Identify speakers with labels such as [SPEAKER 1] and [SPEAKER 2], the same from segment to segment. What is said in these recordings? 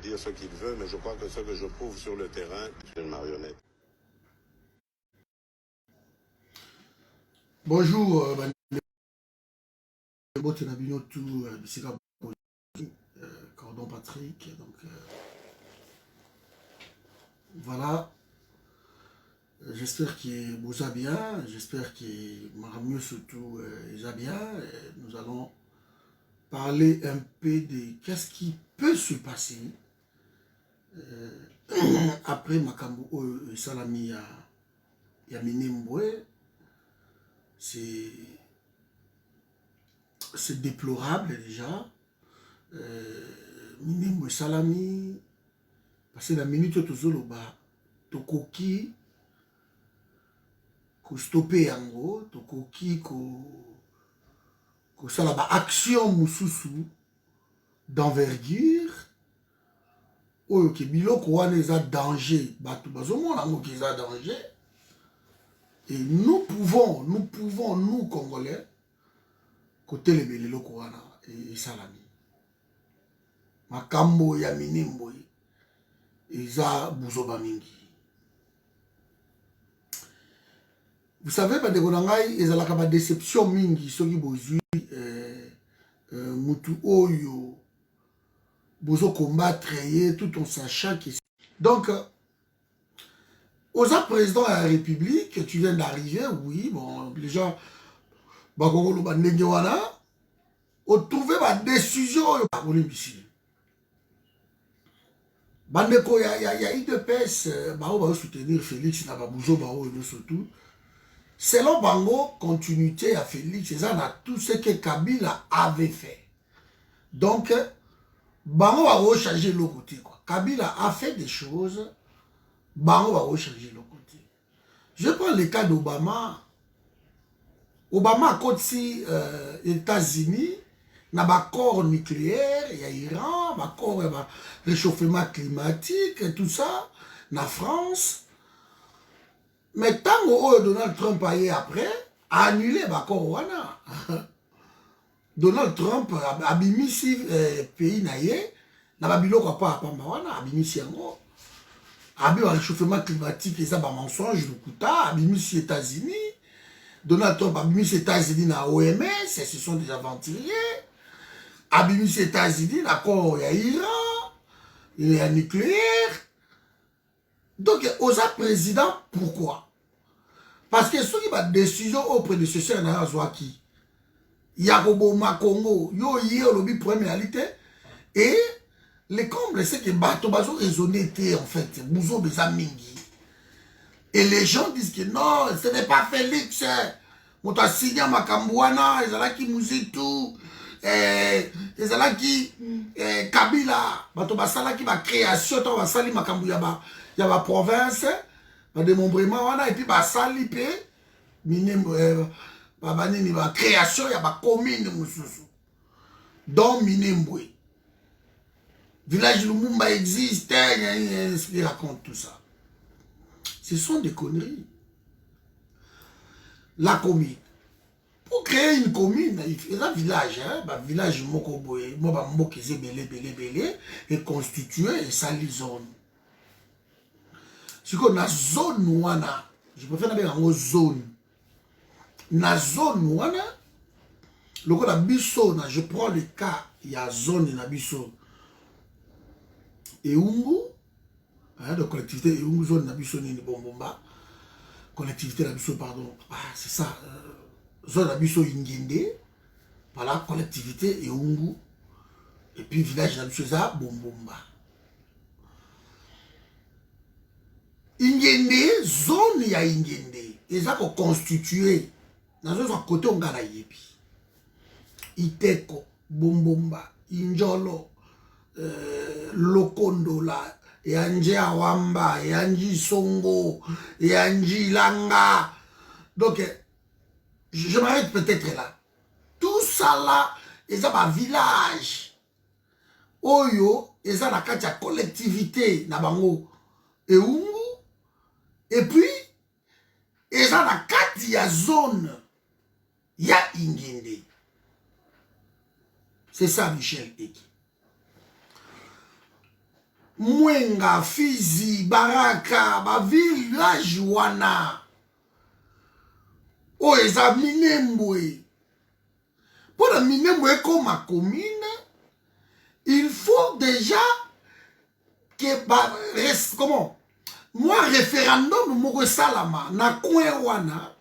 [SPEAKER 1] Dire ce qu'il veut, mais je crois que ce que je prouve sur le terrain, c'est une marionnette.
[SPEAKER 2] Bonjour, Cordon Patrick. Donc, voilà. J'espère que vous allez bien. J'espère que mieux surtout va bien. Nous allons parler un peu de qu'est-ce qui peut se passer après Makambo Salami ya Minembwe. C'est déplorable déjà. Minembwe Salami, parce que la minute tozoloba tokoki ko stopper yango, tokoki ko sala ba action mususu d'envergure oyo ke biloko wana eza danger, bato bazomona yango ke eza danger. Et nous pouvons, nous Congolais, côté les biloko wana et Salami. Makambo ya Minembwe eza buzoba mingi. Vous savez, il y a des déceptions mingi, soki bozui mutu oyo bozo combattre tout en sachant que. Donc, aux président de la République, tu viens d'arriver, oui, bon, les gens, bakongolo bandenge wana, ont trouvé ma décision à ici. Bandeko, il y a IDPS, va soutenir Félix, na Babouzo, et surtout. Selon Bango, continuité à Félix, c'est ça, tout ce que Kabila avait fait. Donc, Bango va rechanger le côté. Kabila a fait des choses, Bango va rechanger le côté. Je prends le cas d'Obama. Obama a côté États-Unis, na accord nucléaire, il y a Iran, accord réchauffement climatique, et tout ça, na France. Mais tant que Donald Trump a eu après, a annulé l'accord wana. Donald Trump a bimisi pays naye, na babiloko pa pamba wana, a bimisi yango. A bimisi réchauffement climatique, et ça ba mensonge de kuta, a bimisi États-Unis. Donald Trump a bimisi États-Unis na OMS, ce sont des aventuriers. A bimisi États-Unis, l'accord ya Iran, il y a nucléaire. Donc, aux président, pourquoi? Parce que ceux qui ont des décisions au prédécesseur n'a pas qui. Yakobo Makongo, yo yé au lobby pour réalité. Et les combles, c'est que Bato Bazo raisonné en fait. Bouzo Bezamingi. Et les gens disent que non, ce n'est pas Félix. Mon ta signé Makambouana, ils ont qui Mouzitou, ils ont qui Kabila, Bato Basala qui va création, toi Basali Makambouya. Il y a la province, le démembrement, et puis la salipé, la création, il y a la commune, donc Minembwe. Village Lumumba existe, il raconte tout ça. Ce sont des conneries. La commune. Pour créer une commune, il y a un village, village Mokoboé, Mokoboé, belé, est constitué et sali zone. Si on a zone wana, je préfère dire en zone. Na zone wana, le cas biso na, je prends le cas, il y a zone na biso. Eungu, de collectivité Eungu zone na biso ni Bombomba, collectivité na biso pardon, c'est ça, zone na biso Ingende, voilà collectivité Eungu, et puis village na biso za Bombomba. Ingende, zone ya Ingende, ils ont constitué dans un côté on a yebi. Iteko, Bombomba, Injolo, Lokondola, Yanji Awamba, Yanji Songo, Yanji Langa. Donc, je m'arrête peut-être là. Tout ça là, ils ont un village. Oyo, ils ont la collectivité, Nabango, Eungu. Et puis, ils ont la carte, il y a zone, il y a Ingende. C'est ça, Michel Eki. Mwenga, Fizi, Baraka, ba village wana. Oh, ils ont Minembwe. Pour le Minembwe comme ma commune, il faut déjà que, comment? Moi, référendum, moi, salama, na coin wana,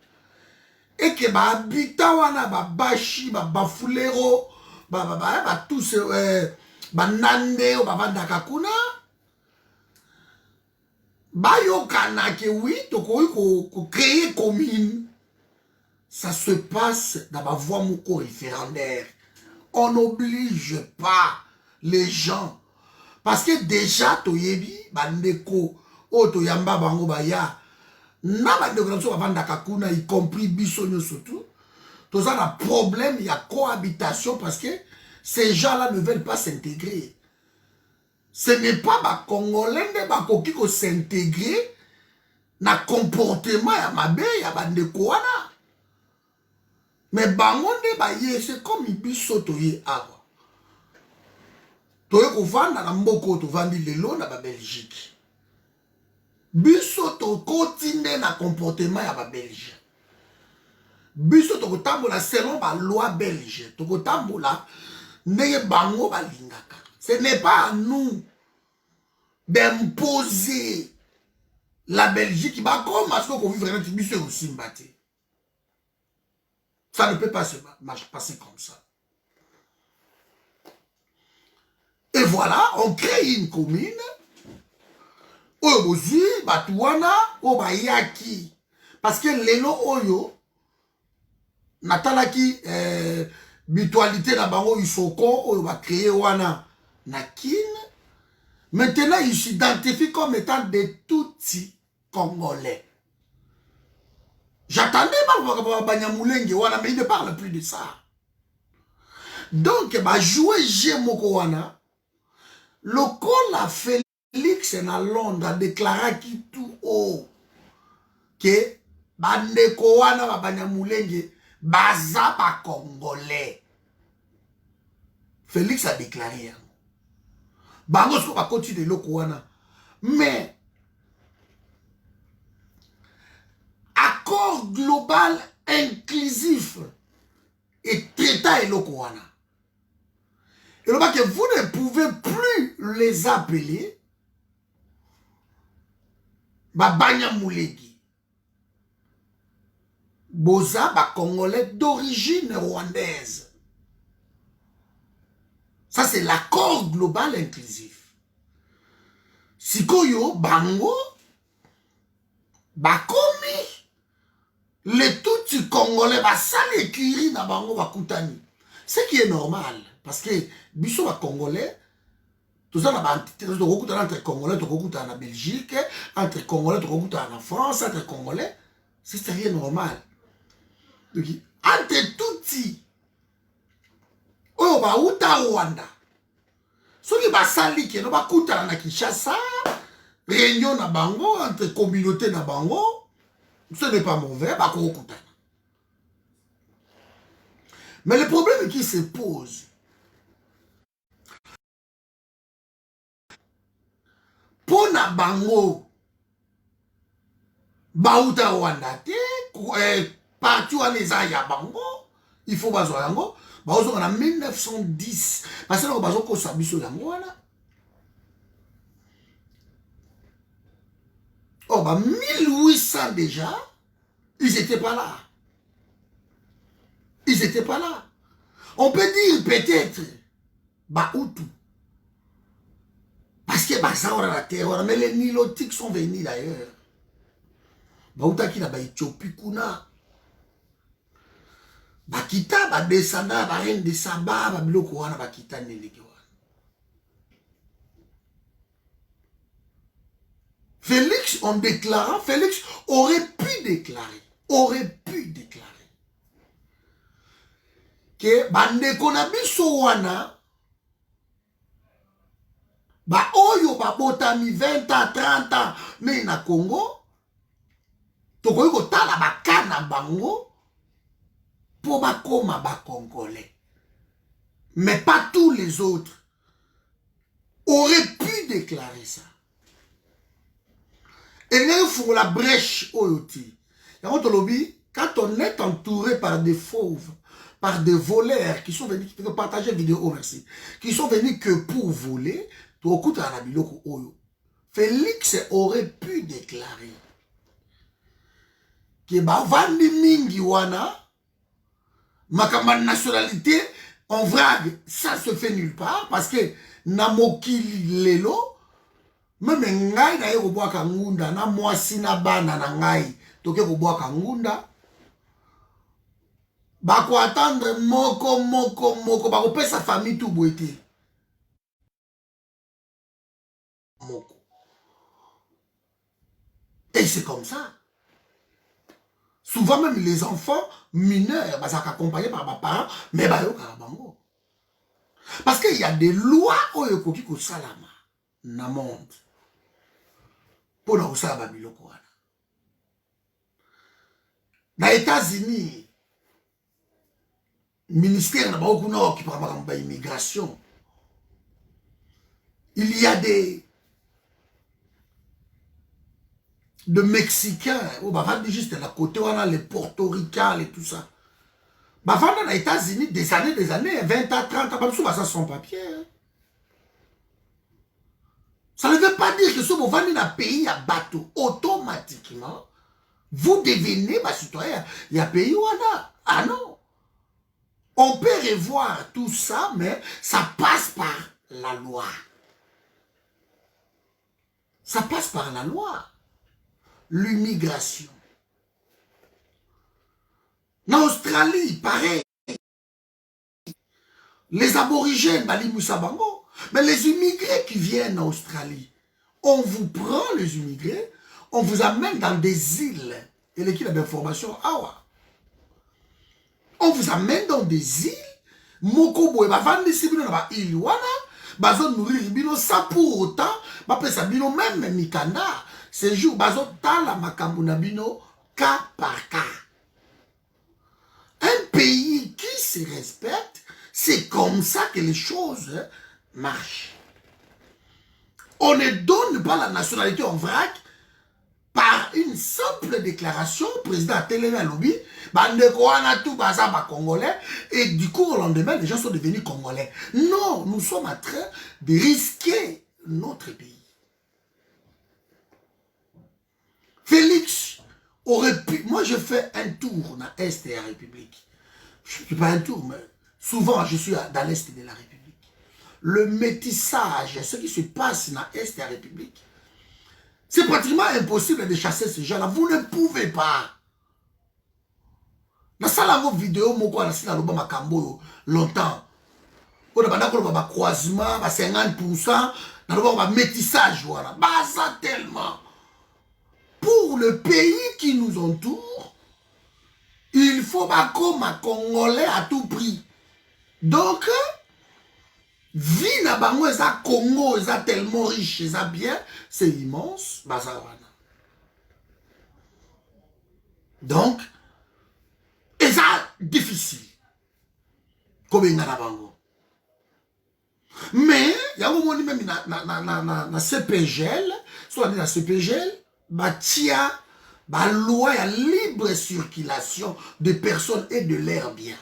[SPEAKER 2] et que ba habita wana, ba bashi, ba bafulero, ba tous, ba nande, ba vandakakuna, ba yokana ke oui, to créer commune. Ça se passe dans ma voie moko référendaire. On n'oblige pas les gens. Parce que déjà, toyebi, bandeko, Oto yamba bango baya na ba de grandso bavanda kakuna y compris bisonyo surtout tous ça un problème, il y a cohabitation parce que ces gens-là ne veulent pas s'intégrer. Ce n'est pas ba congolais ne ba koki ko s'intégrer na comportement ya mabe ya bandeko wana. Mais bango ne ba ye c'est comme biso to ye awa. To ye ko vanda na mboko to vandi lelo na ba Belgique. Biso to continue na comportement ya ba Belge. Biso to kotambola selon ba loi belge. To kotambola ndenge bango ba lingaka. Ce n'est pas à nous d'imposer la Belgique qui va comme à ce qu'on vit vraiment biso aussi mbaté. Ça ne peut pas se passer comme ça. Et voilà, on crée une commune. oyo bozwi bato wana oyo bayaki parce que lelo oyo natalaki mutualité na bango isoko oyo bacréé wana na kine. Maintenant ils s'identifient comme étant des Tutsis congolais. J'attendais Banyamulenge wana, mais il ne parle plus de ça. Donc bah jouer Jemoko wana lokola Félix na Londres a déclaré qui tout haut que bandeko wana ba Banyamulenge baza ba congolais. Félix a déclaré bango sko ba koti de loko wana, mais accord global inclusif et traité eloko wana. Et que vous ne pouvez plus les appeler Banyamulenge. Boza ba congolais d'origine rwandaise. Ça c'est l'accord global inclusif. Sikoyo bango bakomi les Tutsis congolais basali écurie na bango bakutani. Ce qui est normal parce que biso ba congolais tout ça entre congolais en Belgique, entre congolais en France, entre congolais, c'est rien normal. Donc entre Tutsi oyo ba uta Rwanda soki basali ke no bakutana na Kinshasa réunion na bango entre communauté na bango, ce n'est pas mauvais bakokutana. Mais le problème qui se pose pour na bango bauta Rwanda te parti wana eza ya bango, il faut bazwa yango bazo en 1910 parce que bazo ko sabiso yango wana. Oh bah 1800 déjà, ils étaient pas là. Ils étaient pas là. On peut dire peut-être Baoutou. Parce que ça on a la terre, mais les Nilotiques sont venus d'ailleurs. Baouta qui n'a pas Éthiopie kuna. Bakita ba descendant ba reine de Saba ba biloko wana bakita neleki wana. Félix en déclarant, Félix aurait pu déclarer que bandeko na biso wana ba oyo ba botami 20 ans 30 ans mais na Congo tokoyi kotala bakana bango pour bakoma ba congolais, mais pas tous les autres auraient pu déclarer ça. Et là, il faut la brèche oyoti. Quand on est entouré par des fauves, par des voleurs qui sont venus, qui partager vidéo, merci, qui sont venus que pour voler, Félix aurait pu déclarer que Bavandi Mingi wana, ma nationalité, en vrague, ça se fait nulle part, parce que Namoki Lelo, même ngai na yeko boa kangunda, na mwasi na bana na ngai, toke ko boa kangunda, bako attendre moko, bako pe sa famille tout boité. Moko. Et c'est comme ça. Souvent même les enfants mineurs, bah, ça accompagné par mes parents, mais bah yo karabango. Parce qu'il y a des lois oyo koki ko salama na monde. Pour na usaba biloko wana. Na États-Unis, ministère na bango kuna qui parle de immigration. Il y a de Mexicains, oh, bah, juste à la côté, on a les portoricains et tout ça. Bah, dans les États-Unis, des années, 20 à 30 ans, bah, ça sans papier. Hein. Ça ne veut pas dire que si vous vendez dans un pays à bateau, automatiquement, vous devenez bah, citoyen. Il y a un pays où on a. Ah non. On peut revoir tout ça, mais ça passe par la loi. Ça passe par la loi. L'immigration. En Australie, pareil. Les aborigènes, Bali Moussa Bango. Mais les immigrés qui viennent en Australie, on vous prend les immigrés, on vous amène dans des îles. Et l'équipe d'information, awa. On vous amène dans des îles. Mokobo, va vendre des îles, il wana. Bazo nourrir bino ça pour autant. Bape sa bino même mikanda. Ces jours, bazo tala makambu na bino cas par cas. Un pays qui se respecte, c'est comme ça que les choses marchent. On ne donne pas la nationalité en vrac par une simple déclaration. Le président a télé à lobby, congolais, et du coup au lendemain, les gens sont devenus congolais. Non, nous sommes en train de risquer notre pays. Félix aurait pu... Moi, je fais un tour dans l'Est de la République. Je ne fais pas un tour, mais souvent, je suis dans l'Est de la République. Le métissage, ce qui se passe dans l'Est de la République, c'est pratiquement impossible de chasser ces gens-là. Vous ne pouvez pas. Dans la vidéo, longtemps. On a un croisement, 50%, un métissage. Ça tellement. Pour le pays qui nous entoure, il faut comme un Congolais à tout prix. Donc, vie na bango eza Congo, eza tellement riche, eza bien, c'est immense, bazawana. Donc, eza difficile. Comme il y a na bango. Mais, il y a un moment même na CPGL, soit na CPGL, batia, ba loi ya libre circulation de personnes et de leurs biens.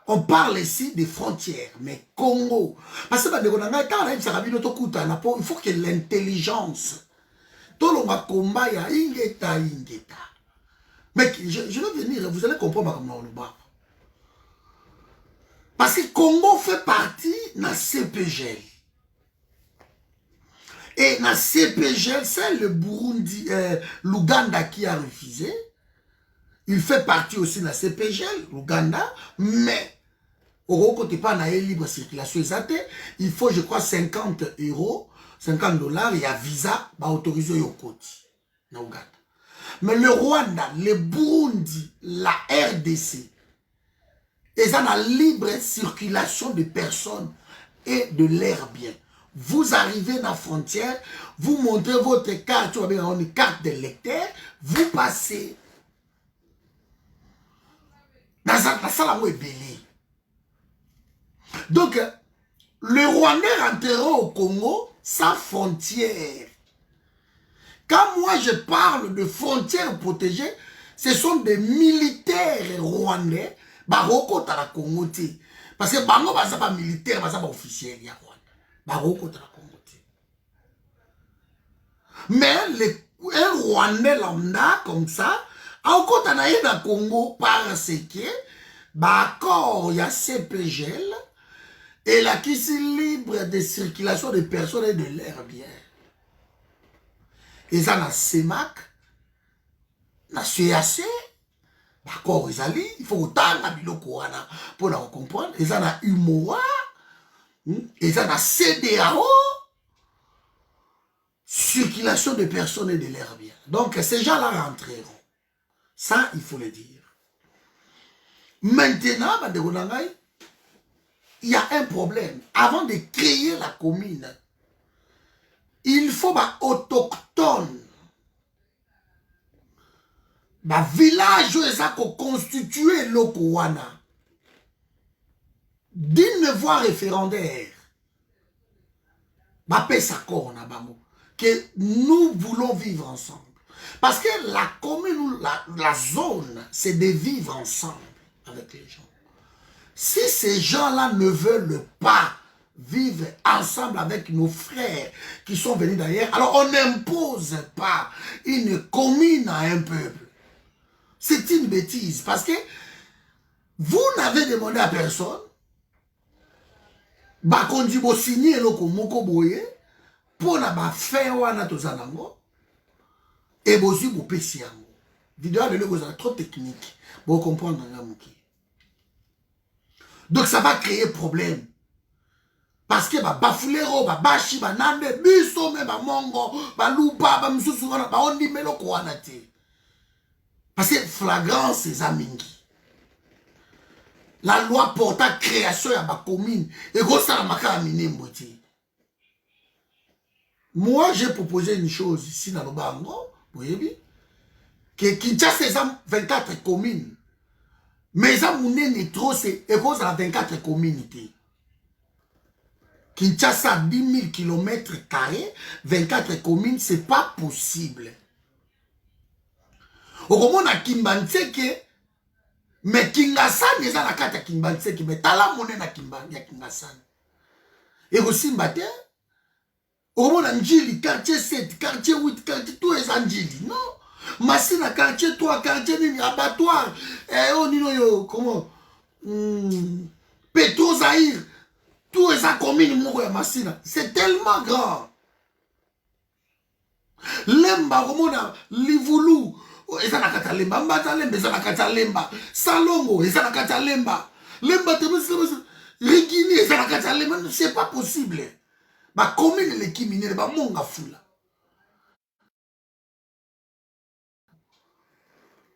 [SPEAKER 2] On parle ici des frontières, mais Congo. Parce que il faut que l'intelligence. Mais je vais venir, vous allez comprendre comment on le bat. Parce que Congo fait partie de la CPGL. Et dans la CPGL, c'est le Burundi, l'Ouganda qui a refusé. Il fait partie aussi de la CPGL, l'Ouganda, mais au côté pas na libre circulation, il faut, je crois, 50 €, 50 $, il y a visa, bah autorisé au côté, na Ouganda. Mais le Rwanda, le Burundi, la RDC, ils ont la libre circulation de personnes et de leurs biens. Vous arrivez dans la frontière, vous montrez votre carte, une carte de lecteur, vous passez. Dans la salle où est belé. Donc, le Rwandais rentrera au Congo sans frontière. Quand moi je parle de frontières protégées, ce sont des militaires rwandais, baroko ta la Congo. Parce que bango baza pas militaire, baza pas officiel ya Rwanda. Baroko ta la Congo. Mais un Rwandais lambda comme ça, encore t'en as dans Congo parce que d'accord, il y a CPGL et la qui est libre de circulation de personnes et de leurs biens. Et ça, dans CEMAC, dans CAC, d'accord, il faut autant de pour la comprendre. Et ça, dans UMOA, et ça, dans CDAO, circulation de personnes et de leurs biens. Donc, ces gens-là rentreront. Ça, il faut le dire. Maintenant, il y a un problème. Avant de créer la commune, il faut autochtone. Village où ils constitué l'Okowana. D'une voie référendaire. Que nous voulons vivre ensemble. Parce que la commune, la zone, c'est de vivre ensemble avec les gens. Si ces gens-là ne veulent pas vivre ensemble avec nos frères qui sont venus d'ailleurs, alors on n'impose pas une commune à un peuple. C'est une bêtise parce que vous n'avez demandé à personne, signer pour na ba fin wana tozanango et bozu bopesi yango vidéo de l'ego trop technique pour comprendre ngamuki. Donc ça va créer problème parce que ba bafulero ba bashi ba nande biso me ba mongo ba lupa ba msusu wana ba ondi meloko wana te parce que flagrance c'est amingi. La loi porte à création ya ba commune et gros ça la maka minembo te. Moi j'ai proposé une chose ici dans le bango, vous voyez que Kinshasa c'est 24 communes. Mais ça mounene trop c'est et cause à 24 communautés. Kinshasa 10 000 km², 24 communes, c'est pas possible. Au moment où Kimbanseke, mais Kingasan n'est pas la carte à Kimbanseke, mais tala monnaie na Kingasan. Et aussi Mbate, au moment où Njili, quartier 7, quartier 8, quartier tout est Njili, non? Massina, quartier 3, quartier nini, abattoir, oh nino yo, comment? Petro Zahir. Tout est à commune Mourouya Massina. C'est tellement grand. Lemba, Romona, Livoulou, Ezanakata Lemba, Mbata Lemba, Ezanakata Lemba, Salongo, Ezanakata Lemba, Lemba, Rigini, Ezanakata Lemba, c'est pas possible. Ma commune, l'équipe minière, ma monga foula.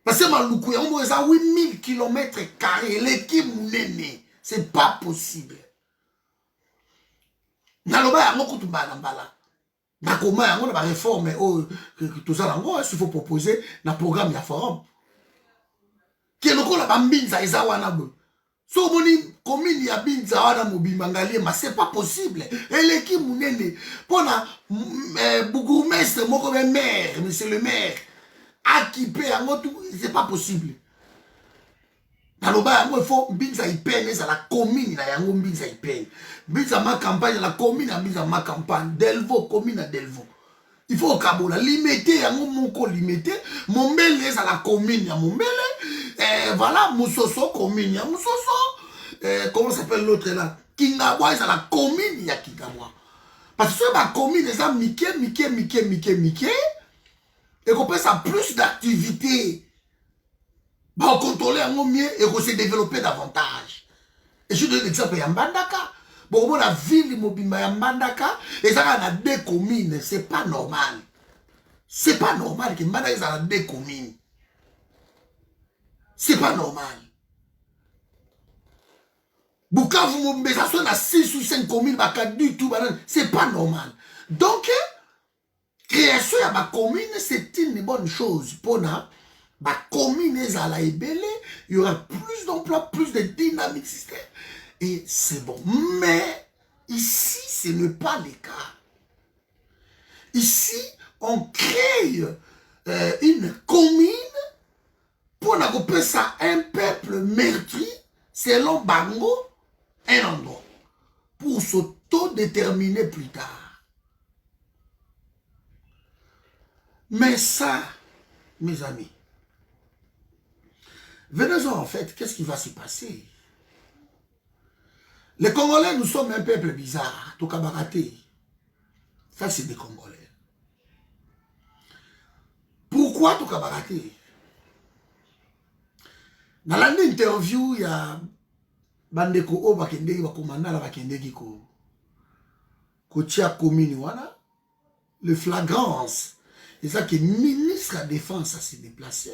[SPEAKER 2] Parce que ma loukou, on a 8000 km², l'équipe mounéné. C'est pas possible. Naloba yango kutumba na mbala. Na koma yango na ba réforme tout ça lango il faut proposer na programme ya forum. Ki lokola ba mbinza eza wana bo. So moni commune ya binza wana mobimba ngalie mais c'est pas possible. Eleki munene pona bourgmestre moko be maire, monsieur le maire akipé yango tout c'est pas possible. Naloba yango il faut mbinza ipene za la commune na yango mbinza ipene. Mbinza ma campagne la commune na mbinza ma campagne Delvaux commune à Delvaux. Il faut kabola limiter yango moko limiter Mombele za la commune ya Mombele voilà Moussoso commune ya Moussoso comment s'appelle l'autre là Kingabwa za la commune ya Kingabwa. Parce que ma commune est Mike et qu'on peut ça plus d'activités. On contrôler un mieux et qu'on se développer davantage. Et je donne l'exemple de Mbandaka. Bon, la ville Mobimba ya Mbandaka, et ça a 2 communes. C'est pas normal. C'est pas normal que Mbandaka ait 2 communes. C'est pas normal. Bukavu Mombesa sont à 6 ou 5 communes, du tout, c'est pas normal. Donc, création de ma commune, c'est une bonne chose pour nous. Ma commune est à la Ebele, il y aura plus d'emplois, plus de dynamique système. Et c'est bon. Mais ici, ce n'est pas le cas. Ici, on crée une commune pour n'appeler ça un peuple meurtri, selon Bango, un endroit, pour s'autodéterminer plus tard. Mais ça, mes amis, venez-en en fait, qu'est-ce qui va se passer? Les Congolais, nous sommes un peuple bizarre, tout kabaraté. Ça, c'est des Congolais. Pourquoi tout kabaraté? Dans l'interview, il y a Bandeko O Bakendegi, Bakomanda, Bakendegi, Kotia Komini, voilà. Le flagrance. C'est ça que le ministre de la Défense s'est déplacé.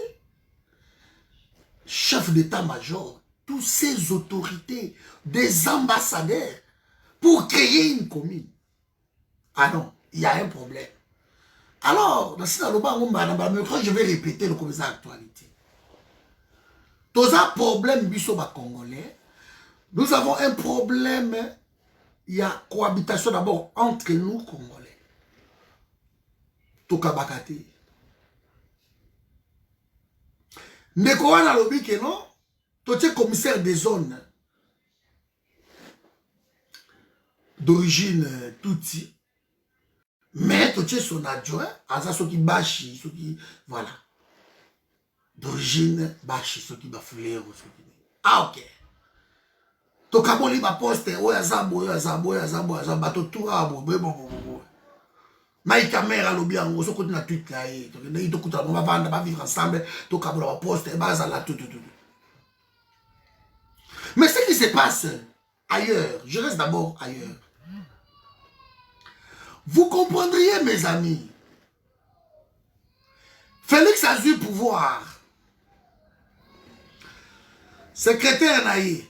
[SPEAKER 2] Chef d'état-major, toutes ces autorités, des ambassadeurs, pour créer une commune. Ah non, il y a un problème. Alors, je vais répéter le commissaire actualité. Tous un problème, Bissoba Congolais, nous avons un problème, il y a cohabitation d'abord entre nous, Congolais. Tokabakate. Ndeko wana lobi ke non, totie commissaire des zones d'origine Tutsi, mais totie son adjoint, aza soki bashi, soki, voilà, d'origine bashi, soki bafulero, soki. Ah ok. Tokaboli ba poste, oya zambo, bato tout abo, bon. Maïka mère alobi yango so côté na tweet là et donc il to kuta on va vivre ensemble to kabola va poste base là tout. Mais ce qui se passe ailleurs, je reste d'abord ailleurs. Vous comprendriez mes amis. Félix a eu pouvoir. Secrétaire naïe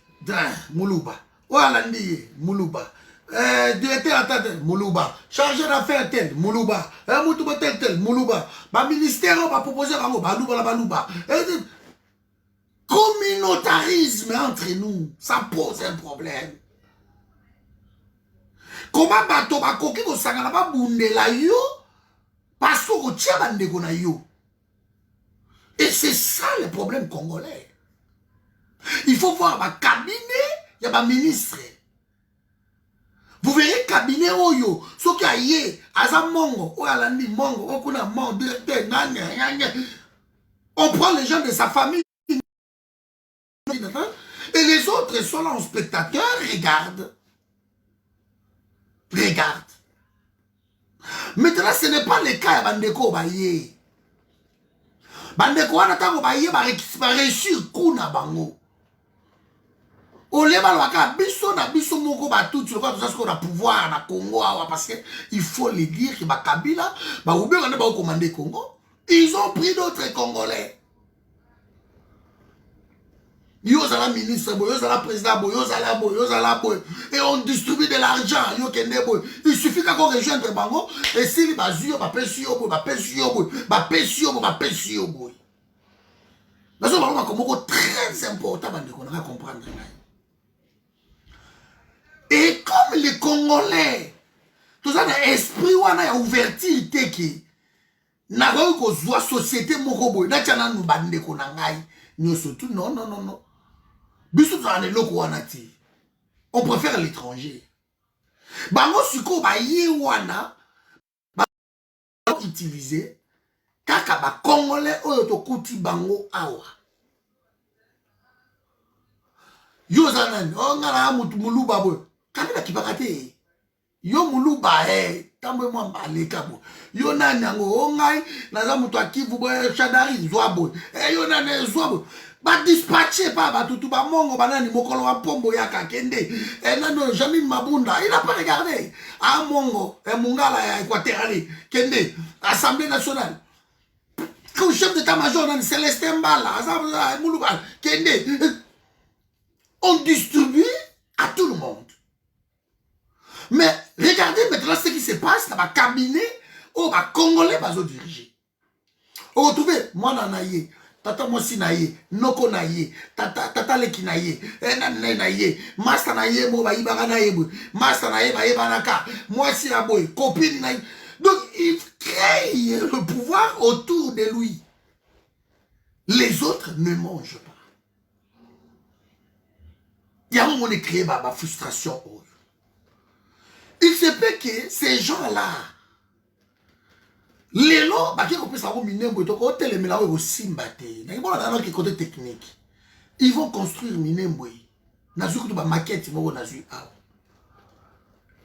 [SPEAKER 2] Moulouba. Oualandi Moulouba. Directeur attendant Moulouba, chargé d'affaires tel Moulouba, Moutouba tel Moulouba, ma ministère va proposer à Balouba. Communautarisme entre nous, ça pose un problème. Comment bato bakoki ko sangana ba bundela yo parce que tia bandeko na yo. Et c'est ça le problème congolais. Il faut voir ma cabinet, il y a ma ministre. Vous verrez cabinet oyo, ce qui a yé, Azam Mongo, ou Alandi Mongo, Okuna Mongo, directeur, on prend les gens de sa famille. Et les autres sont là en spectateur, regardent. Maintenant, ce n'est pas le cas, Bandeko Baye. Bandeko Anatango Baye va réussir Kuna Bango. Olé balwaka biso na biso moko ba tout sur quoi ça a pouvoir na Congo parce que il faut le dire que ba Kabila ba oubien on ba commander Congo, ils ont pris d'autres Congolais. Yo zala ministre boy, yo zala président boy, yo zala boy et on distribue de l'argent yo kende boy. Il suffit qu'on rejoindre bango et si ba zuyo ba pesio boy, ba pesio boy. Là ça va comme très important bande qu'on va comprendre. Et comme les Congolais, tout ça, l'esprit ou a ouverture teki, n'a pas eu que société mokoboy, n'a pas eu bande konangai, nous surtout non. Biso dans les locaux anati, on préfère l'étranger. Bango suko ba yewana, ba utiliser, kaka ba Congolais oyo to kuti bango awa. Yo zanan, on a mutu muluba boy. Kabila kibakate. Yo muluba tamwe mwa maleka bo. Yo nani yango ongai naza mutu akivu boy shadari zwa boy. Yo nani zwa boy. Ba dispatcher pa ba tutu ba mongo banani mokolo wa pombo ya kakende. Nano Jamil Mabunda, il a pas regardé. A mongo mungala ya Équateur kende Assemblée nationale. Comme chef d'état-major dans Célestin Mbala, Azam muluba kende. On distribue à tout le monde. Mais regardez maintenant ce qui se passe dans ma cabinet où les Congolais vont diriger. Vous retrouvez, moi nanaye, tata mosi naye, noko naye, tata leki naye, naye, master naye, mo ba ibara naye, master naye ba ibanaka, moi si la boy, copine naye. Donc il crée le pouvoir autour de lui. Les autres ne mangent pas. Il y a un moment de créer ma frustration. Il se peut que ces gens-là, les lots, ils vont construire Minembwe.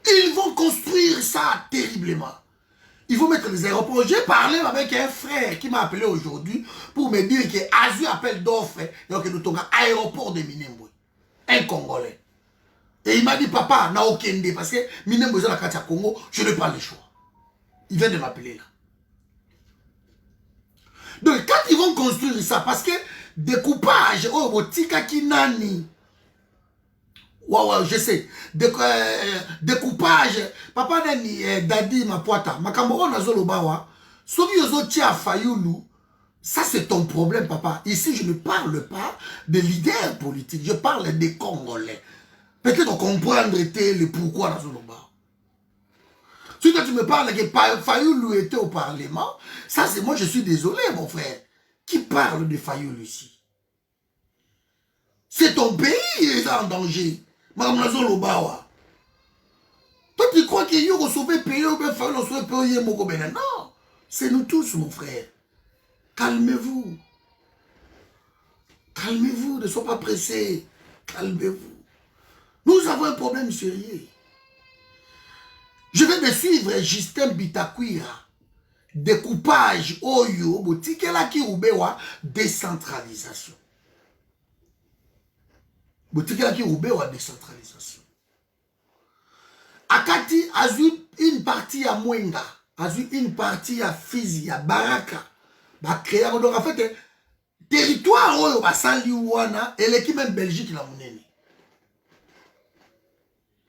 [SPEAKER 2] Ils vont construire ça terriblement. Ils vont mettre les aéroports. J'ai parlé avec un frère qui m'a appelé aujourd'hui pour me dire que Azu appelle d'offre, donc nous avons un aéroport de Minembwe. Un Congolais. Et il m'a dit, papa, n'a aucun dé, parce que Minembwe est dans la carte à Congo, je n'ai pas le choix. Il vient de m'appeler là. Donc, quand ils vont construire ça, parce que découpage, oh, botika kinani, ouais, je sais, découpage, papa nani, dadi, ma poata, ma kamoro na zolo bawa, soki yozo tia Fayulu, ça c'est ton problème, papa. Ici, je ne parle pas de leaders politiques, je parle des Congolais. Peut-être comprendre le pourquoi dans zolo bawa. Si toi tu me parles que Fayulu était au Parlement, ça c'est moi, je suis désolé, mon frère. Qui parle de Fayulu ici? C'est ton pays qui est en danger. Madame Nazolo Bawa. Toi tu crois qu'il y a sauvé le pays ou bien Fayulu sauver le pays? Non, c'est nous tous, mon frère. Calmez-vous. Calmez-vous, ne sois pas pressés. Calmez-vous. Nous avons un problème sérieux. Je vais me suivre Justin Bitakwira. Découpage oyo botikela ki ubewa décentralisation. Botikela ki ubewa décentralisation. Akati azu une partie à Mwenga, azu une partie à Fizi, à Baraka. Ba créer donc en fait territoire oyo basali wana eleki même Belgique la monene.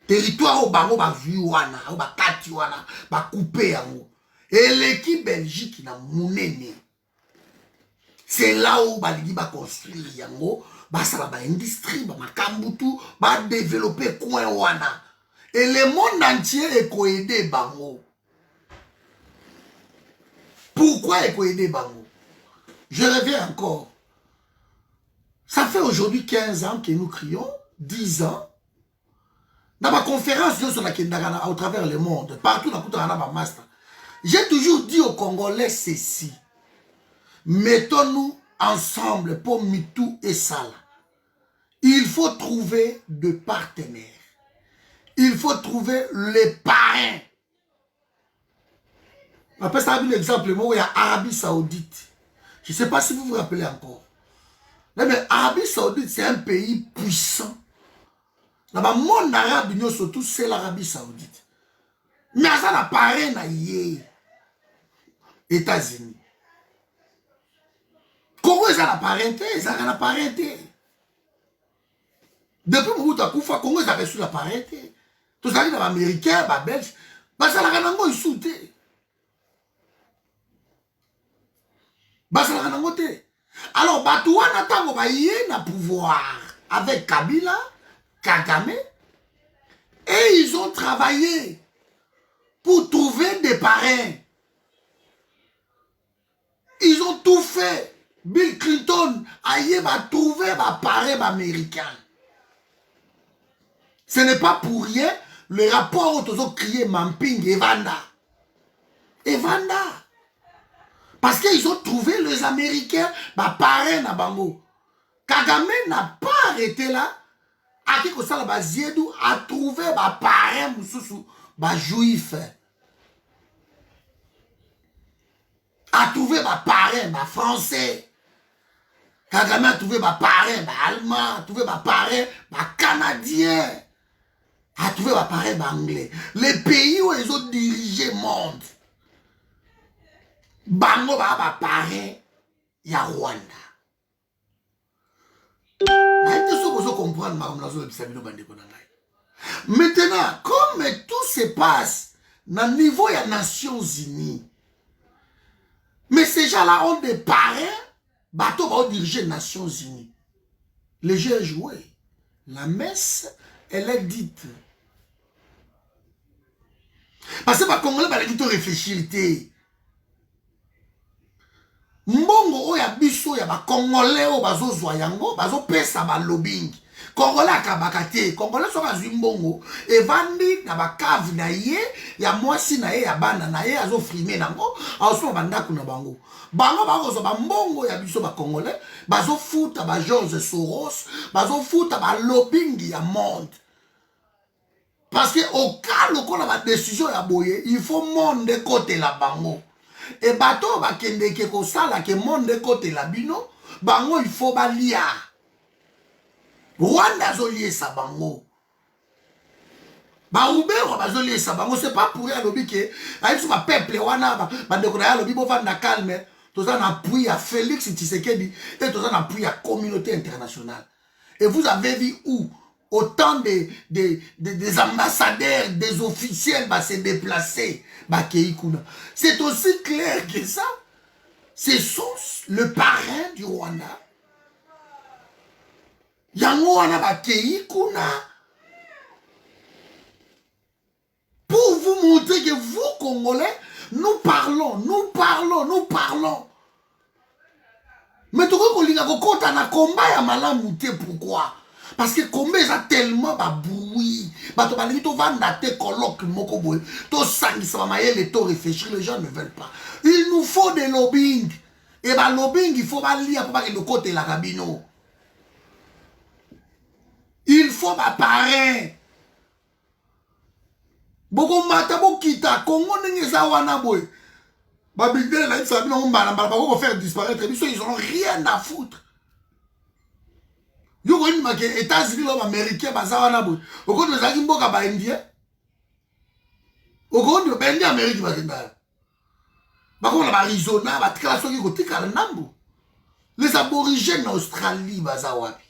[SPEAKER 2] Territoire au bango ba vu wana, au ba kati wana, ba couper yango. Et l'équipe Belgique na monene. C'est là où baligi ba construire yango, ba sala ba industrie, ba makambutu, ba développer coin wana. Et le monde entier est coaidé bango. Pourquoi est coaidé bango? Je reviens encore. Ça fait aujourd'hui 15 ans que nous crions, 10 ans. Dans ma conférence sur la Kendagana, au travers le monde, partout dans le master, j'ai toujours dit aux Congolais ceci. Mettons-nous ensemble pour Mitou et Sala. Il faut trouver des partenaires. Il faut trouver les parrains. Après ça, un exemple, moi, il y a Arabie Saoudite. Je ne sais pas si vous vous rappelez encore. Mais Arabie Saoudite, c'est un pays puissant. Dans le monde arabe, surtout, c'est l'Arabie Saoudite. Mais ça n'a pas rien à y États-Unis. Congo, ça n'a pas arrêté, ça n'a pas arrêté. Depuis Mobutu Kufa, Congo, ça a reçu la parité. Tout ça, les Américains, les Belges, ça n'a rien à voir, ils sauté. Ça n'a rien à voir. Alors, Batouana, tango, il y a un pouvoir avec Kabila, Kagame, et ils ont travaillé pour trouver des parrains. Ils ont tout fait. Bill Clinton a trouvé des parrains américains. Ce n'est pas pour rien le rapport où ils ont crié Mamping et Vanda. Et Vanda. Parce qu'ils ont trouvé les Américains, bah parrain na bango. Kagame n'a pas arrêté là. A trouvé bah parrain mususu, bah juif. A trouvé bah parrain bah français. Kagame a trouvé bah parrain bah allemand, a trouvé bah parrain bah canadien. A trouvé bah parrain bah anglais. Les pays où ils ont dirigé le monde. Bango ba parrain ya Rwanda. Maintenant, comme tout se passe dans le niveau des Nations Unies, mais ces gens-là ont des parrains, bateau va diriger les Nations Unies. Le jeu est joué. La messe, elle est dite. Parce que les Congolais vont réfléchir. Mbongo oya biso ya ba Congolais o bazo zwa yango bazo pesa ba lobbying Congolais akabaka te Congolais so bazwi mbongo evandi na ba cave na ye ya mwasi na ye ya bana na ye azo frimer nango aso bandako na bango bango ba mbongo ya biso ba Congolais bazo futa ba George Soros bazo futa ba lobbying ya monde parce que au cas où on a une décision ya boye il faut monde côté la bango. Et bateau va kende ke ko sala ke monde côté la bino bango il faut balia Rwanda zolier sa bango ba ubero bazolier sa bango c'est pas pour rien lobi ke ayi so ba peuple wana ba ndeko na lobi bo vanda calme to ça na appui à Félix Tshisekedi et to ça na appui à communauté internationale et vous avez vu où autant des ambassadeurs, des officiels va se déplacer. C'est aussi clair que ça. Ce sont le parrain du Rwanda. Yango wana bakei kuna. Pour vous montrer que vous, Congolais, nous parlons. Mais tu vois qu'on a un combat à malamouté, pourquoi? Parce que combien ça tellement ba bruit, ba to bali to vanda te colloque moko boy, to sangi ça va les to réfléchir, les gens ne veulent pas. Il nous faut des lobbying. Et ba lobbying il faut ba lire pour pas que le côté la cabino. Il faut ba parrain. Boko mata bokita Congo n'engeza wana boy. Babidel la ça bino mbala mbala bako faire disparaître ils n'ont rien à foutre. Yo ko ni make États-Unis l'homme américain baza wana boy. Oko de zaki mboka ba indien. Oko de bendi Amérique bakenda. Bako na Arizona batikala soki kotika nambo. Les aborigènes d'Australie baza wapi.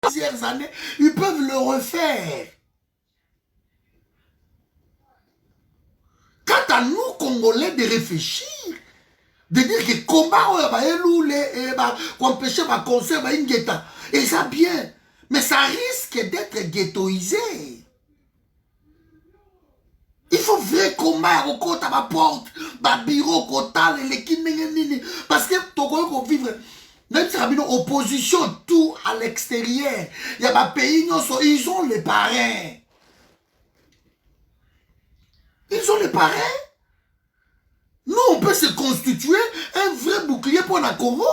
[SPEAKER 2] Ces années, ils peuvent le refaire. Quant à nous, Congolais, de réfléchir, de dire que combat, qu'on empêche, qu'on conserve une guetta, et ça bien, mais ça risque d'être ghettoisé. Il faut vrai combat, au côté à ma porte, ma bureau, côté, les kinengenini, parce que Togo, qu'on vivre. Même si il y a une opposition, tout à l'extérieur. Il y a des pays, ils ont les parrains. Ils ont les parrains. Nous, on peut se constituer un vrai bouclier pour la Congo.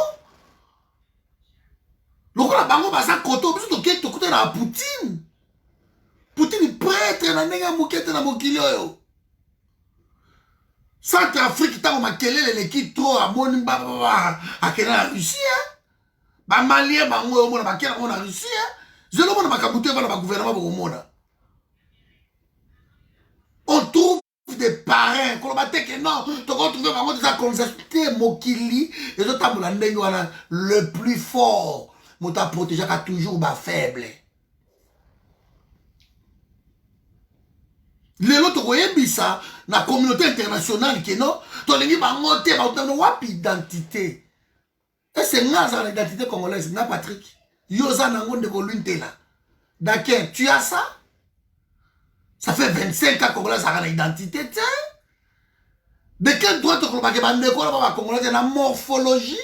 [SPEAKER 2] Le roi Bango Basa Koto, parce que tu écoutes la Poutine. Poutine prêtre, na nenga moukete na mokilio. Centrafrique, t'as makelele l'équipe trop à mon à quelle la Russie, ba malien bango mona ba kela mona Russie, je le mona makabouté ba na gouvernement ba mona. On trouve des parrains, qu'on va dire que non, tu vas trouver bango des conceptés mokili et d'autres tambola ndenge wana le plus fort, mota protéger ka toujours ba faible. Les autres koyebisa na communauté internationale que non, to lingi bango te ba utano wapi identité. Et c'est l'identité congolaise, n'a Patrick. Yosa nango de Kolunte D'accord, tu as ça? Ça fait 25 ans que Congolais a une identité, tiens. De quel droit tu crois que la Congolais a la morphologie?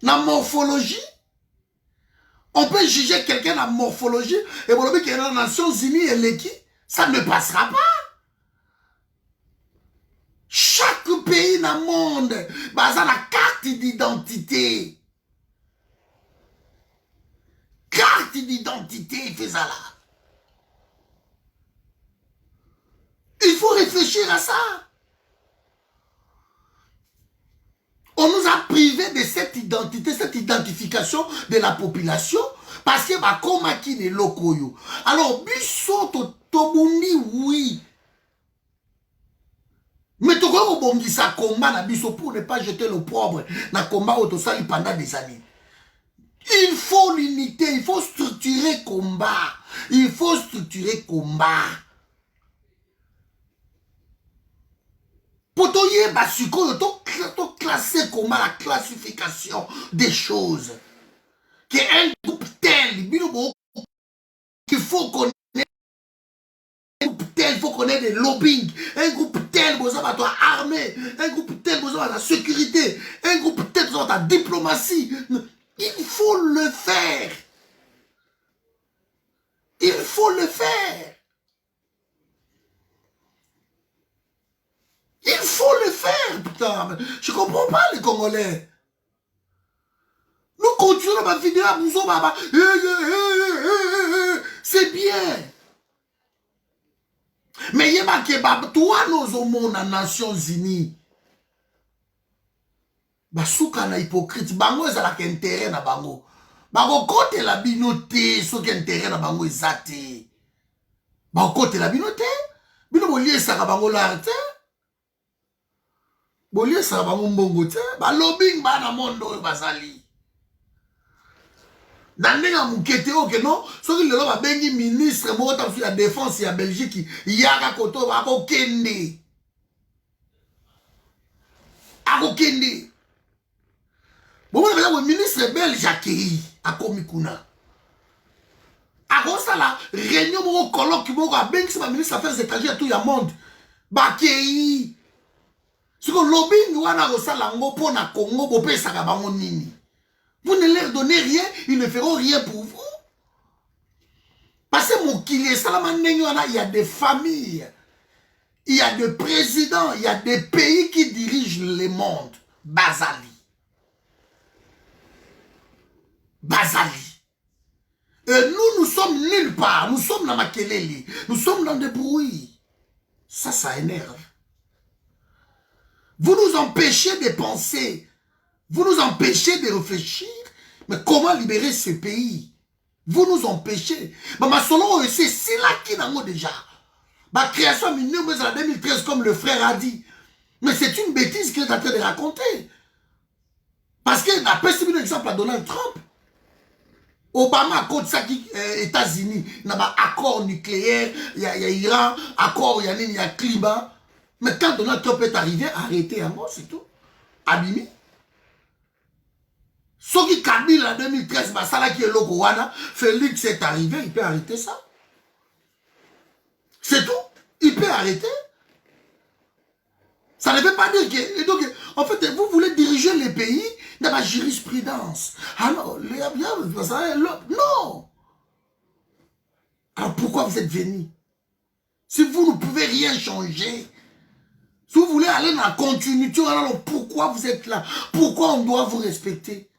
[SPEAKER 2] La morphologie? On peut juger quelqu'un la morphologie et pour le dire qu'il est dans les Nations Unies et l'équipe, ça ne passera pas. Chaque pays dans le monde a la carte d'identité. Carte d'identité, il fait ça là. Il faut réfléchir à ça. On nous a privés de cette identité, cette identification de la population parce que bah comme qui les locaux. Alors biso tobundi oui. Mais tu vois que ça combat na biso pour ne pas jeter le pauvre na combat autosali pendant des années. Il faut l'unité, il faut structurer combat. Il faut structurer combat. Pour toi, il faut classer comment la classification des choses. Qu'un groupe tel, il faut connaître un groupe tel, il faut connaître des lobbying. Un groupe tel, besoin de toi armée. Un groupe tel, besoin de la sécurité. Un groupe tel, besoin de la diplomatie. Il faut le faire. Il faut le faire. Il faut le faire, putain. Je ne comprends pas les Congolais. Nous continuons à finir à Bouzo Baba. C'est bien. Mais il y a que toi, nous sommes dans les Nations Unies. Basuka na hypocrite. Bango est à l'intérêt na bango. Bango côté la binoté, ce qui est intérêt na bango est bango côté la binoté. Bino bolié ça ka bango là, bolié ça bango mbongo te. Ba lobbying ba na mondo bazali. Nandenga mukete oke non, ce qui le ba bengi ministre mo ta la défense ya Belgique, yaka koto ba ko kende. Ako kende. Bon, le ministre belge accueilli à Komikuna. À cause de la réunion, mon colloque, mon ministre des Affaires étrangères, tout le monde. Bakei. Ce que lobbying, on a reçu la pour na Congo, pour payer ça, vous ne leur donnez rien, ils ne feront rien pour vous. Parce que mon kilé, il y a des familles, il y a des présidents, il y a des pays qui dirigent le monde. Bazali. Bazali. Et nous sommes nulle part. Nous sommes dans Makelele. Nous sommes dans des bruits. Ça énerve. Vous nous empêchez de penser. Vous nous empêchez de réfléchir. Mais comment libérer ce pays? Vous nous empêchez. Ma solo, c'est là qui n'a déjà. Ma création en 2013, comme le frère a dit. Mais c'est une bêtise qu'il est en train de raconter. Parce qu'il a pas un exemple à Donald Trump. Obama a contre ça qui États-Unis, il y a un accord nucléaire, il y a Iran, accord, il y a climat. Mais quand Donald Trump est arrivé, arrêtez à moi, c'est tout. Abimi. Ce qui Kabila en 2013, Basala qui est Logowana, Félix est arrivé, il peut arrêter ça. C'est tout. Il peut arrêter. Ça ne veut pas dire que... Et donc, en fait, vous voulez diriger les pays dans la jurisprudence. Ah non, non. Alors pourquoi vous êtes venus? Si vous ne pouvez rien changer, si vous voulez aller dans la continuité, alors pourquoi vous êtes là? Pourquoi on doit vous respecter?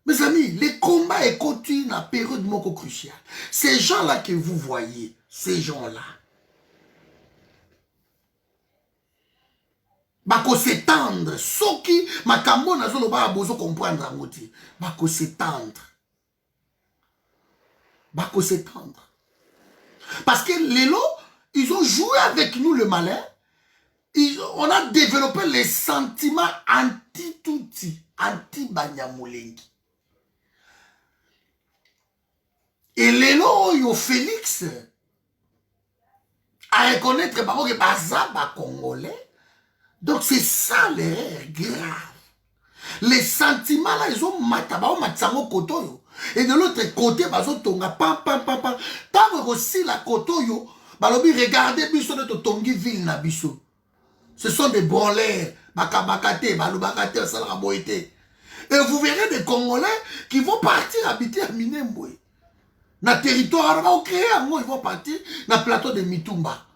[SPEAKER 2] Mes amis, les combats et continuent dans la période moko cruciale. Ces gens-là que vous voyez, ces gens-là, bako s'étendre. Ce qui, ma cambo n'a pas besoin de comprendre à moitié. Bako s'étendre. Bako s'étendre. Parce que les lots, ils ont joué avec nous le malin. On a développé les sentiments anti-touti, anti-Banyamoulengi. Et les lots, ils ont Félix à reconnaître que Bazaba Congolais. Donc c'est ça l'erreur grave. Les sentiments là, ils ont matabao matsango kotoyo. Et de l'autre côté, bazo tonga pam pam pam pam. Tant aussi la kotoyo, balobi regardez biso de tongi ville na biso. Ce sont des branleurs, bakabakate, balubakate, salraboite. Et vous verrez des Congolais qui vont partir habiter à Minembwe. Dans le territoire, ils vont partir dans le plateau de Mitumba.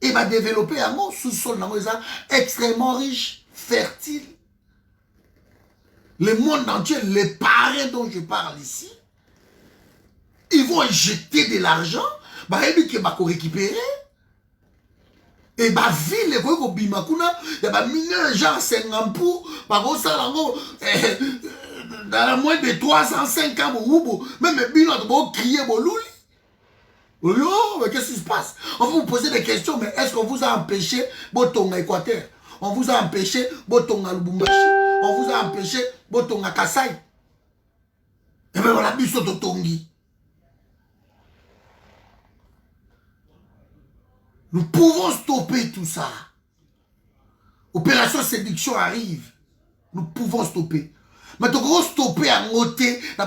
[SPEAKER 2] Et va développer un sous-sol extrêmement riche, fertile. Le monde entier, les parrains dont je parle ici, ils vont injecter de l'argent, ils vont récupérer. Et la ville, il y a mineur genre Sengampou, dans moins de 305 ans, même les bilans vont crier, oh, mais qu'est-ce qui se passe? On va vous poser des questions, mais est-ce qu'on vous a empêché Botonga Équateur? On vous a empêché Botonga Lubumbashi? On vous a empêché Botonga Kassai? Et bien voilà, Bisso Totongi. Nous pouvons stopper tout ça. Opération séduction arrive. Nous pouvons stopper. Mais tu peux stopper à monter. Non,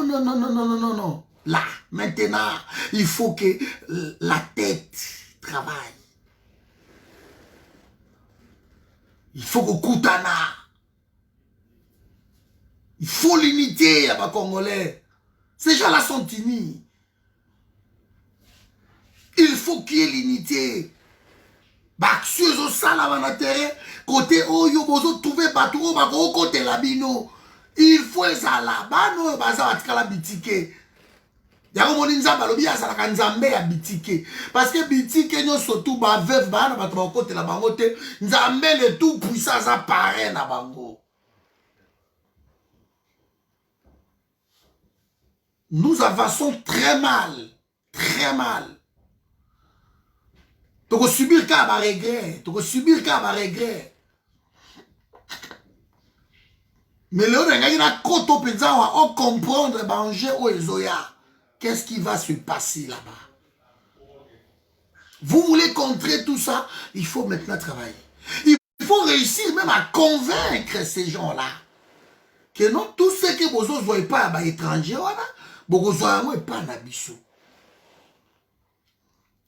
[SPEAKER 2] non, non, non, non, non, non, non. Là, maintenant, il faut que la tête travaille. Il faut que Koutana. Il faut l'unité à ma Congolais. Ces gens-là sont timides. Il faut qu'il y ait l'unité. Baxieuse au salama na terrain, côté oyo bozo trouver bateau bako côté labino. Il faut ça là-bas no baza batikala bitike. Yako moni nzamba lobi azala ka nzambe ya bitike. Parce que bitike nyo surtout ba veuve ba na bato ba côté la bango te, nzambe le tout puissant ça paraît na bango. Nous avançons très mal, très mal. Tu vas subir qu'à regret. Tu vas subir qu'à regret. Mais le on va comprendre manger au Ezoya. Qu'est-ce qui va se passer là-bas? Vous voulez contrer tout ça? Il faut maintenant travailler. Il faut réussir même à convaincre ces gens-là que non, tout ce que vous ne voyez pas à l'étranger, vous ne voyez pas à Bissou.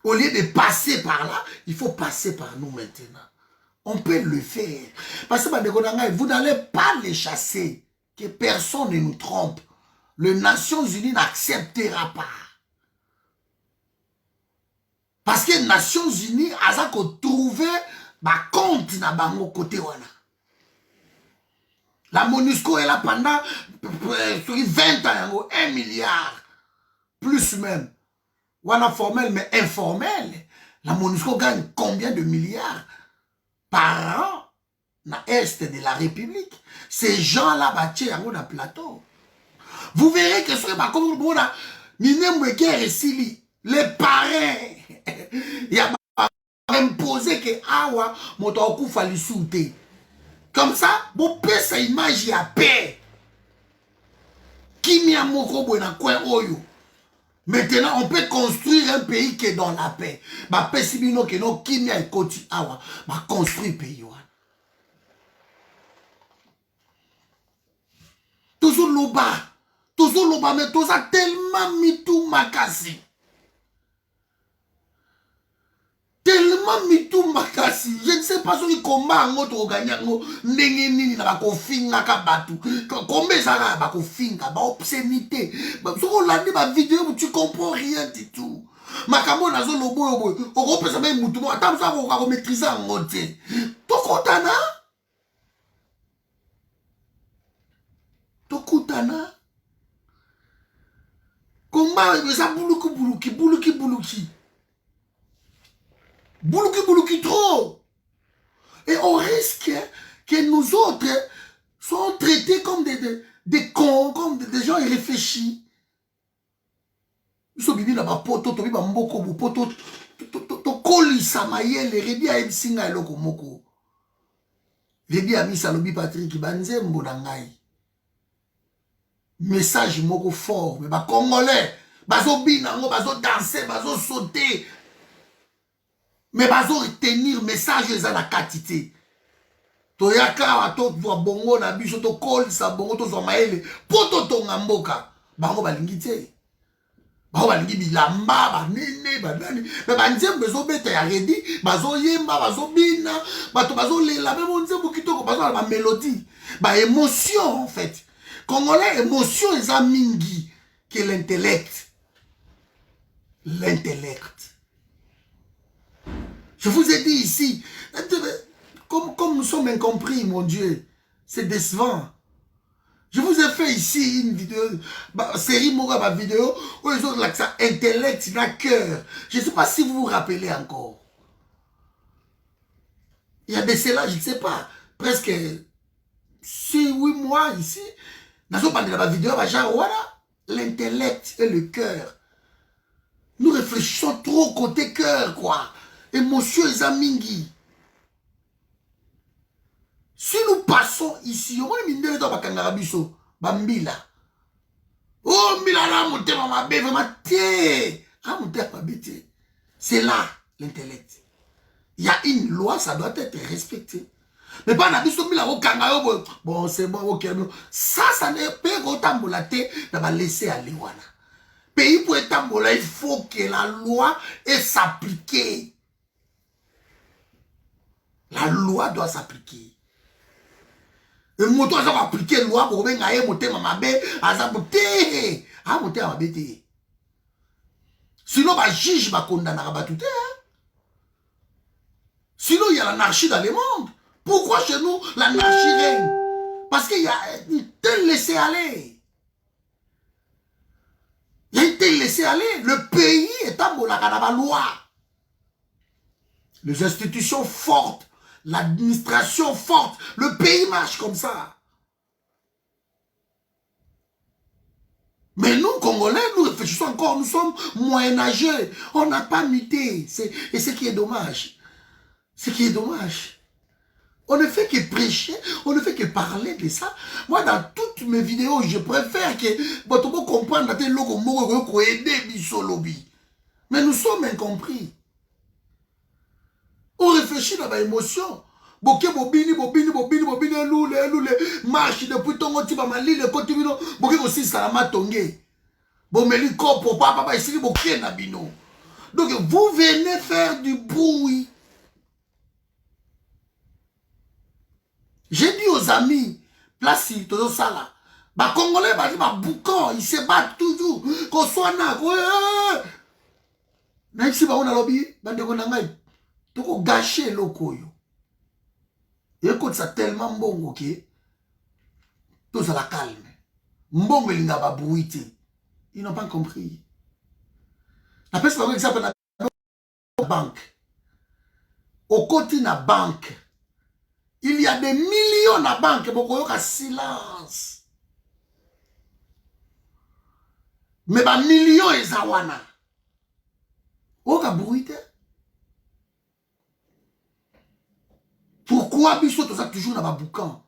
[SPEAKER 2] Au lieu de passer par là, il faut passer par nous maintenant. On peut le faire. Parce que vous n'allez pas les chasser. Que personne ne nous trompe. Les Nations Unies n'acceptera pas. Parce que les Nations Unies, elles ont trouvé ma compte na bango côté wana. La MONUSCO est là pendant 20 ans, 1 milliard. Plus même. Wana formel, mais informel. La MONUSCO gagne combien de milliards par an dans l'Est de la République? Ces gens-là, battent dans le plateau. Vous verrez que ce n'est pas comme les parrains, il y a imposé que Awa, Motoku fallait souter. Comme ça, vous pouvez cette image à paix. Qui m'a moko na coin oyo. Maintenant, on peut construire un pays qui est dans la paix. Bah, pesibino que non, qui m'a écouté Awa, bah, construire pays. Toujours loba, mais tout ça tellement mitou makasi. Tellement mitou makasi. Je ne sais pas si combat en autre gagnant nini na bako finga ka batu. Combien ça va bako finga ba obscénité. Si on l'a dit ma vidéo tu comprends rien du tout. Makambo na zo lobo yobo. O ko pesa même mutu mo ata ça ko maîtriser en mode. Tokotana. Tokutana. Combat ça buluki. Boulouki trop. Et on risque que nous autres soyons traités comme des cons, comme des gens irréfléchis. Nous sommes venus là-bas, poto, to biba mboko, poto, to koli samaye, le rebi a ebsinga eloko moko. Rebi a mis salobi Patrick, banze mbonangai. Message moko fort, mais ba Congolais, bazo binango, bazo danser, bazo sauter. Mais bazo retenir message za na katité. To yaka to doit bongo na biso to call sa bongo to zo maele poto to ngamboka. Bango balingi te. Bango balingi bilamba ba nene ba nani. Mais banzembe zo beta ya redi, bazo yemba bazo bina, bato bazo lela même onzembo kitoko bazo la mélodie. Ba émotion en fait. Congolais émotion eza mingi que l'intellect. L'intellect. Je vous ai dit ici, comme nous sommes incompris, mon Dieu, c'est décevant. Je vous ai fait ici une vidéo, série Moura, vidéo, où ils ont l'accent intellect, dans cœur. Je ne sais pas si vous vous rappelez encore. Il y a de cela, je ne sais pas, presque 6-8 mois ici. Dans pas de la vidéo, voilà, l'intellect et le cœur. Nous réfléchissons trop côté cœur, quoi. Émotion et zamingi. Si nous passons ici, on est mineur dans Bakangarabiso, Bambila. Oh, Mila, là, mon thème, ma bête, vraiment, té. Ah, mon thème, ma bête. C'est là, l'intellect. Il y a une loi, ça doit être respecté. Mais pas Nabiso, Mila, au Kangayo, bon, c'est bon, ok. Ça n'est pas autant la tête, d'avoir laissé aller, voilà. Pays pour être là, il faut que la loi s'applique. La loi doit s'appliquer. Et moi, je dois appliquer la loi pour que je monte ma bête, à monter ma bête. Sinon, le juge va condamner à tout. Sinon, il y a l'anarchie dans le monde. Pourquoi chez nous, l'anarchie règne? Parce qu'il y a un tel laisser-aller. Il y a un tel laisser-aller. Le pays est en la loi. Les institutions fortes. L'administration forte, le pays marche comme ça. Mais nous, Congolais, nous réfléchissons encore, nous sommes moyenâgeux. On n'a pas muté. Et ce qui est dommage. Ce qui est dommage. On ne fait que prêcher, on ne fait que parler de ça. Moi, dans toutes mes vidéos, je préfère que vous compreniez que vous aider Bissolobi. Mais nous sommes incompris. On réfléchit dans l'émotion. Boké bobini, loule, marche depuis ton côté, mali, le côté bino, boké aussi salama tongé. Bomeli kopo, papa, ici, boké nabino. Donc, vous venez faire du bruit. J'ai dit aux amis, place, tout ça là. Bah, Congolais, bah, boucan, ils se battent toujours. Qu'on soit là, même si on a lobby, bah, de konangai. Toko gâcher loko yo. Écoute ça tellement bon, ok? Tous à la calme. Mbongo linga ba bruité. Ils n'ont pas compris. La personne par exemple la banque. Au côté de la banque, il y a des millions de banques. Beaucoup de silence. Mais ba millions et zawana. Oka bruité. Pourquoi biso tout ça toujours dans ma boucan?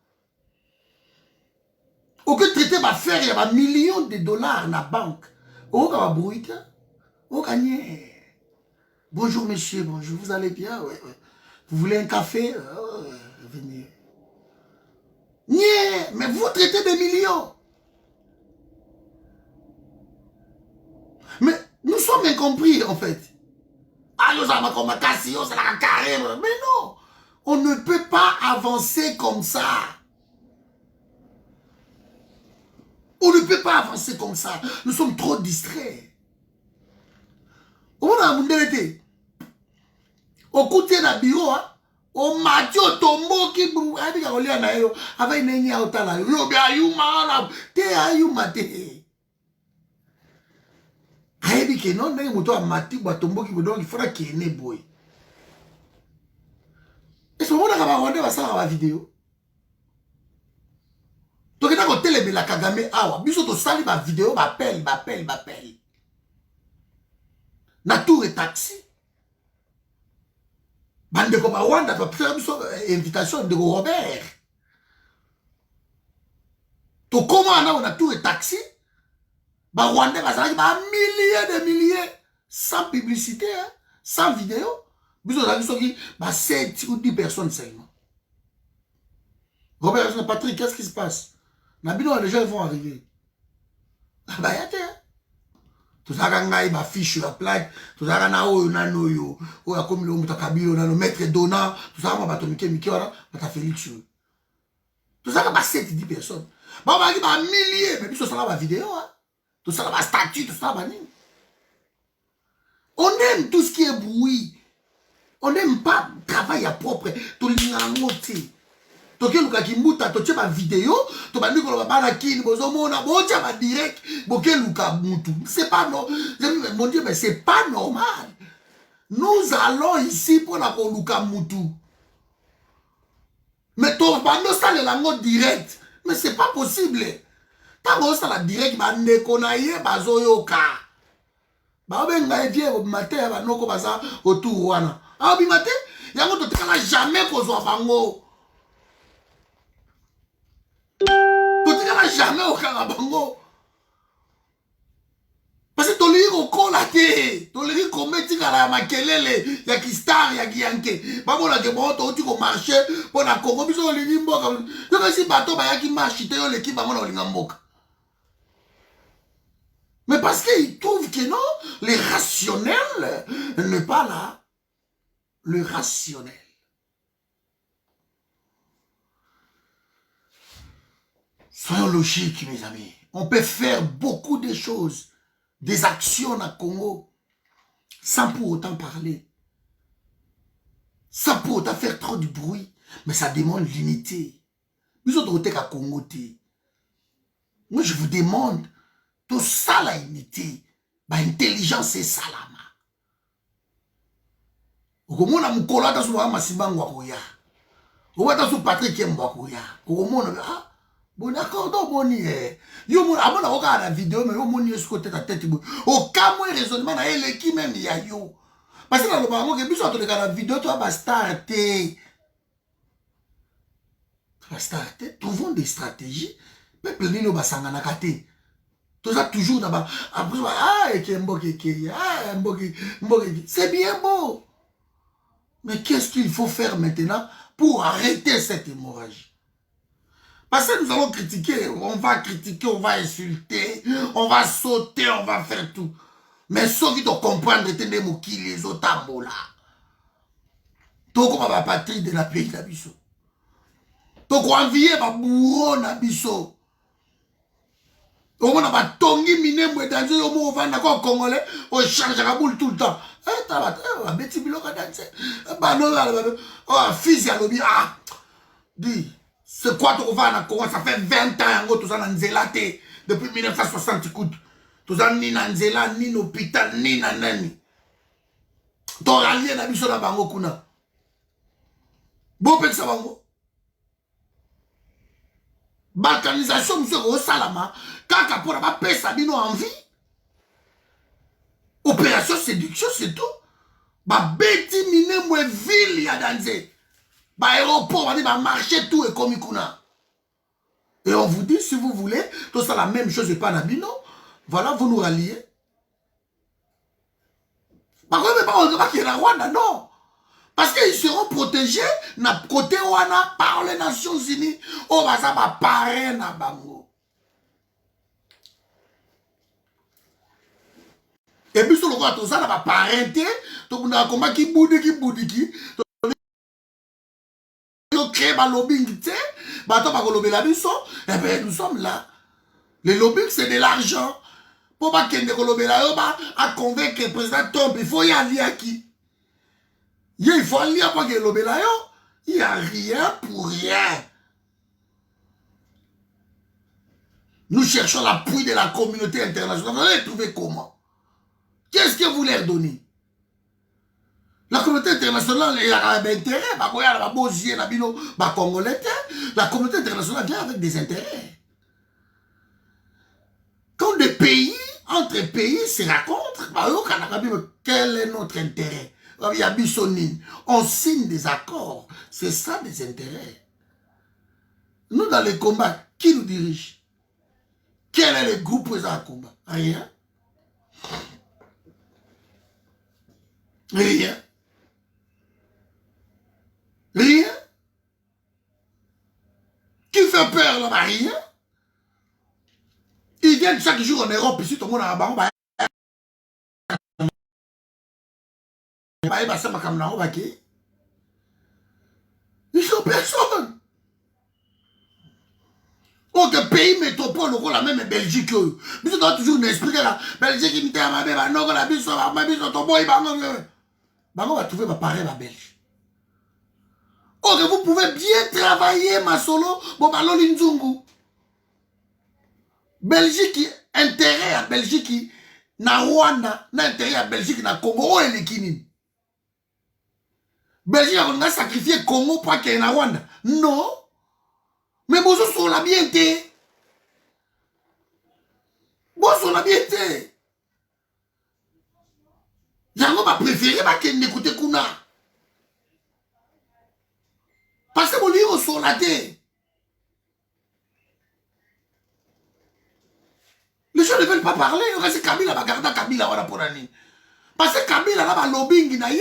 [SPEAKER 2] Aucun traité va faire, il y a millions de dollars dans la banque. Oka va bruité. Oka nye. Bonjour monsieur, bonjour, vous allez bien? Ouais, ouais. Vous voulez un café? Venez. Nie, mais vous traitez des millions. Mais nous sommes incompris en fait. Ah, nous avons comme un cassio, c'est la carré. Mais non, on ne peut pas avancer comme ça. On ne peut pas avancer comme ça. Nous sommes trop distraits. On a été. Au côté d'un bureau, au matio tombo qui avec une ligne à otala. Yo bien yuma te ayuma te. Ayebi ke non ndenge moto amati batombo ki bodongi fona kene boy. Est-ce que on a ba rwanda basala ba vidéo? To keta ko telebela Kagame awa biso to sali ba vidéo ba appel. Na tour et taxi. Bande ko ba Rwanda to faire biso invitation de Robert. To comment on a tour et taxi? Ba Rwanda bazalaki ba milliers, sans publicité, hein, sans vidéo. Biso za biso ki ba 7 ou 10 personnes seulement. Robert Patrick, qu'est-ce qui se passe? Nabino les gens vont arriver. Ah bah yate. Tout ça quand ngai ba fiche la plaque, tout ça kana oyo nano yo, oya komi lo muta kabilo nano maître donnant, tout ça ba to mike wana, ba ta Félix. Tout ça ba 7 10 personnes. Ba ba ki ba milliers, mais biso ça ba vidéo hein. Tout ça va statut, tout ça va nini. On aime tout ce qui est bruit. On n'aime pas travail à propre. To lingangote. To ke luka ki muta to tche ba vidéo, to ba ndiko ba bana kini bozo mona bo tcha ba direct, bo ke luka mutu. C'est pas non. Mon Dieu, mais c'est pas normal. Nous allons ici pour la luka mutu. Mais to ba no ça le lango direct. Mais c'est pas possible. Tango ça la direct ba ndeko na ye bazoyoka. Ba benga evie au matin ba noko baza autour wana. Ah bi matin, yango to tekala jamais kozwa bango. To tekala jamais au kanga bango. Parce que to lire au kolate, to lire kometi kala makelele ya kistar ya gianke. Ba bona ke bon to ti ko marcher pour na Congo biso lingi mboka. Donc si bato ba ya ki marche te yo l'équipe ba ngona linga mboka. Mais parce qu'ils trouvent que non, les rationnels n'est pas là. Le rationnel. Soyons logiques, mes amis. On peut faire beaucoup de choses, des actions à Congo, sans pour autant parler. Sans pour autant faire trop de bruit. Mais ça demande l'unité. Nous autres, à Congo, moi, je vous demande tout ça, la unité, l'intelligence et salama. Okomona mukolo ta suwa masibango akoya. Owata su Patrick Embo akoya. Okomona ah bon d'accord donc boni yo mo abona oka la vidéo mais yo moni est côté ta tête bo. O kamwe raisonnement na ele ki même ya yo. Parce que dans le bango ke biso to la vidéo to ba starter. Ba starter, trouvons des stratégies. Peuple ni no basangana kate. Tout ça toujours là-bas. Après ah et Embo ki ah Embo ki c'est bien beau. Mais qu'est-ce qu'il faut faire maintenant pour arrêter cette hémorragie? Parce que nous allons critiquer, on va critiquer, on va insulter, on va sauter, on va faire tout. Mais ceux qui doivent comprendre que les autres là. Tout comme la patrie de la pays d'Abisso. Tout comme envier ma bourreau d'Abisso. On a tongi miné moi dans yo mo va d'accord congolais on change la boule tout le temps. Eh ta va beti biloko danser. Ba no oh fils ya lobi ah. Dis C'est quoi tu vas na Congo? Ça fait 20 ans que tu as Nzela depuis 1960 écoute. Tu as ni Nzela, ni l'hôpital, ni nanani. Tu as rallié na biso na bango kuna. Bon pek sa bango. Balkanisation monsieur au salama. Kaka pour la paix sabino envie. Opération séduction c'est tout. Ba beti mine mwe ville ya danze. Ba aéroport, on dit ba marché tout et comme kuna. Et on vous dit, si vous voulez, tout ça la même chose et pas Nabino. Voilà, vous nous ralliez. Par contre, pas qu'il y a Rwanda, non. Parce qu'ils seront protégés, na côté wana par les Nations Unies. Oh, bah ça va pareil na bango. Et puis, sur le roi, tout ça, va parenté. Donc, on a un combat qui boudi qui. Créer ma lobbying, tu sais, eh bien, nous sommes là. Le lobbying, c'est de l'argent. Pour pas qu'il y ait à convaincre le président Trump, il faut y aller à qui? Il faut aller à qu'il il n'y a rien pour rien. Nous cherchons l'appui de la communauté internationale. Vous allez trouver comment? Qu'est-ce que vous leur donnez? La communauté internationale, il y a un intérêt. La communauté internationale vient avec des intérêts. Quand des pays, entre pays, se rencontrent, quel est notre intérêt? On signe des accords. C'est ça des intérêts. Nous, dans les combats, qui nous dirige? Quel est le groupe présent à combat? Rien. Rien. Rien. Qui fait peur là-bas? Rien. Ils viennent chaque jour en Europe, ici, tout le monde a un ils sont personne. Aucun pays métropole, on la même Belgique. Mais tu dois toujours nous expliquer la Belgique, il m'a dit, la bise, va trouver ma pareille, ma Belge. Ok, vous pouvez bien travailler, ma solo, bon, ballon l'inzungu. Belgique, intérêt à Belgique, na Rwanda, na intérêt à Belgique, na Congo, et les Kinini. Belgique, on a sacrifié Congo pour qu'il y ait na Rwanda. Non. Mais vous sont la bien été. Vous sont la bien été. Yango va préférer qu'il n'écoute Kuna. Parce que vous livre sur la terre. Les gens ne veulent pas parler. C'est Kabila, Bagarda Kabila, voilà pour l'année. Parce que Kabila, là, lobbying, na ye.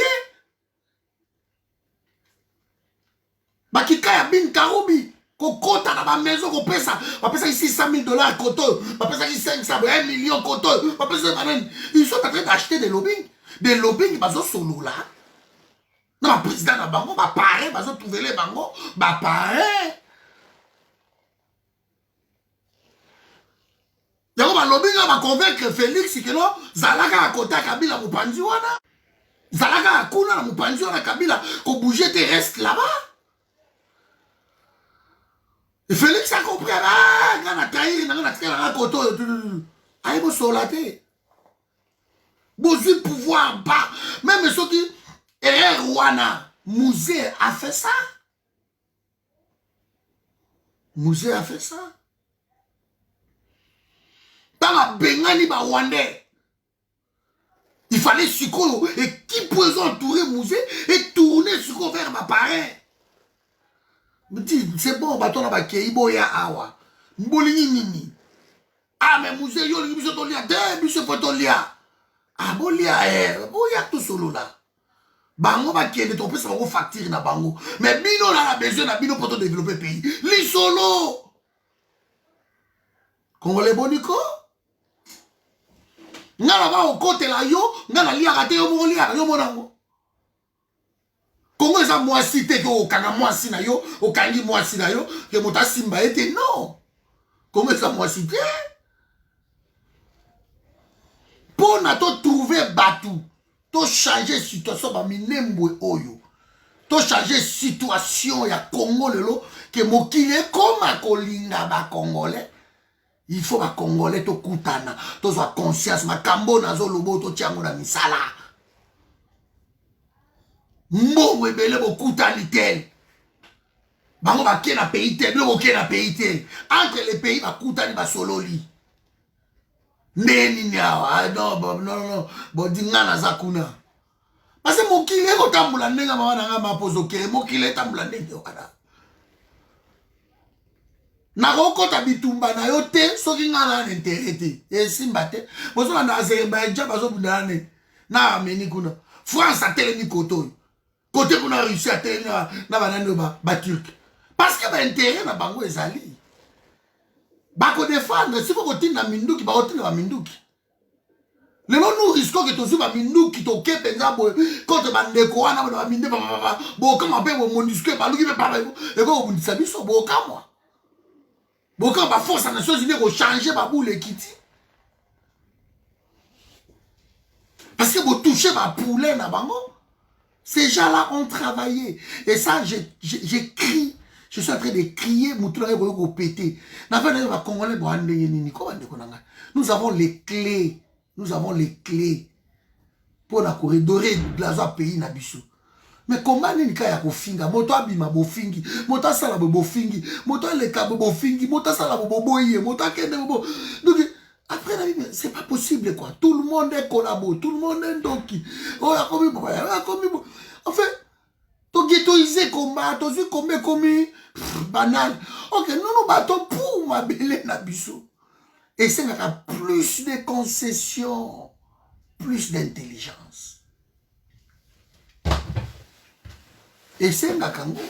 [SPEAKER 2] Bakika ya bin Karoubi. Kokota dans ma maison, on paie ça. On paie ça ici $600 000 coton. On paie ça ici 500, 1 million coton. On paie ça. Ils sont en train d'acheter des lobbying. Des lobbying, ils sont solo là. Non, le président de Bango, bah pareil, bah trouver les Bango, bah pareil. Donc, bah lobbying, va convaincre Félix que non, Zalaka à côté à Kabila, Moupanzi wana. Zalaka à Kuna, Moupanzi wana Kabila, qu'on bougeait tes restes là-bas. Et Félix a compris, ah, il a trahi, il a trahi, il a côté. Ah, il m'a solaté. Besoin de pouvoir, pas. Même ceux qui. Rwanda, Musée a fait ça. Musée a fait ça. Dans la Bengani Rwandais, il fallait Siko et qui pouvait entourer Musée et tourner Siko vers ma parrain. Me dit, c'est bon, baton à Keibo ya awa. Mbolini nini. Ah, mais Musée, yo, le biso tolia, de biso tolia. Ah, bolia, boya tout solo là. Bango va qui est détrompé, ça va facture na bango. Mais bino là, a besoin na bino pour te développer le pays. Li solo. Congolais boniko. Ngala va au côté là yo, ngala li arate yo mo li ara yo monango. Congo eza mwasi te ko kanga mwasi na yo, o kangi mwasi na yo, ke mota simba ete non. Congo eza mwasi te. Pour na to trouver batu. To changer situation ba minembwe oyo changer situation ya Congo lelo que mokile comme kolinga ba Congolais. Il faut ba Congolais to kutana, to so conscience makambo nazo lobo to tiango na misala. Mbongo ebele bo kutani tel. Bango ba ke na pays tel, bo ke na pays tel. Entre les pays ba kutani ba sololi. Ndeni nyawa, non, bo dingana za kuna. Parce que mokile ko tambula ndenga mama na ngama pozo kere mokile tambula ndenge wana. Na kokota bitumba na yo te soki ngana na intérêt te. E simba te. Bozo na Azerbaïdjan bazo bundane. Na ameni kuna. France a telemi koto. Côté kuna Russie a telemi na banane ba Turc. Parce que ba intérêt na bango ezali. Ba ko défendre si faut ko tinda minduki ba ko tinda ba minduki. Le nom nous risquons que tu sois minduki to ke penza bo contre bandeko wana ba minde ba bo kama pe bo monusque ba luki pe pa e ko bundisa biso bo kamwa. Bo kama ba force na Nations Unies ko changer ba boule kiti. Parce que vous touchez ma poulet na bango. Ces gens-là ont travaillé. Et ça, j'écris. Je suis en train de crier, nous avons les clés. Nous avons les clés. Pour la corridor de la pays Nabiso. Mais comment n'est-ce qu'il y a finga? Moto abima bofingi, moto sala bofingi, moto le cabo bofingi, moto sala boboye, moto kende bobo. Donc après la vie, c'est pas possible quoi. Tout le monde est collabo, tout le monde est doki. Oh la commis, en fait, to ghettoiser combat, to su commis banal. Ok, nous nous battons pour ma belle Nabiso. Et c'est plus de concessions, plus d'intelligence. Et c'est Nakango.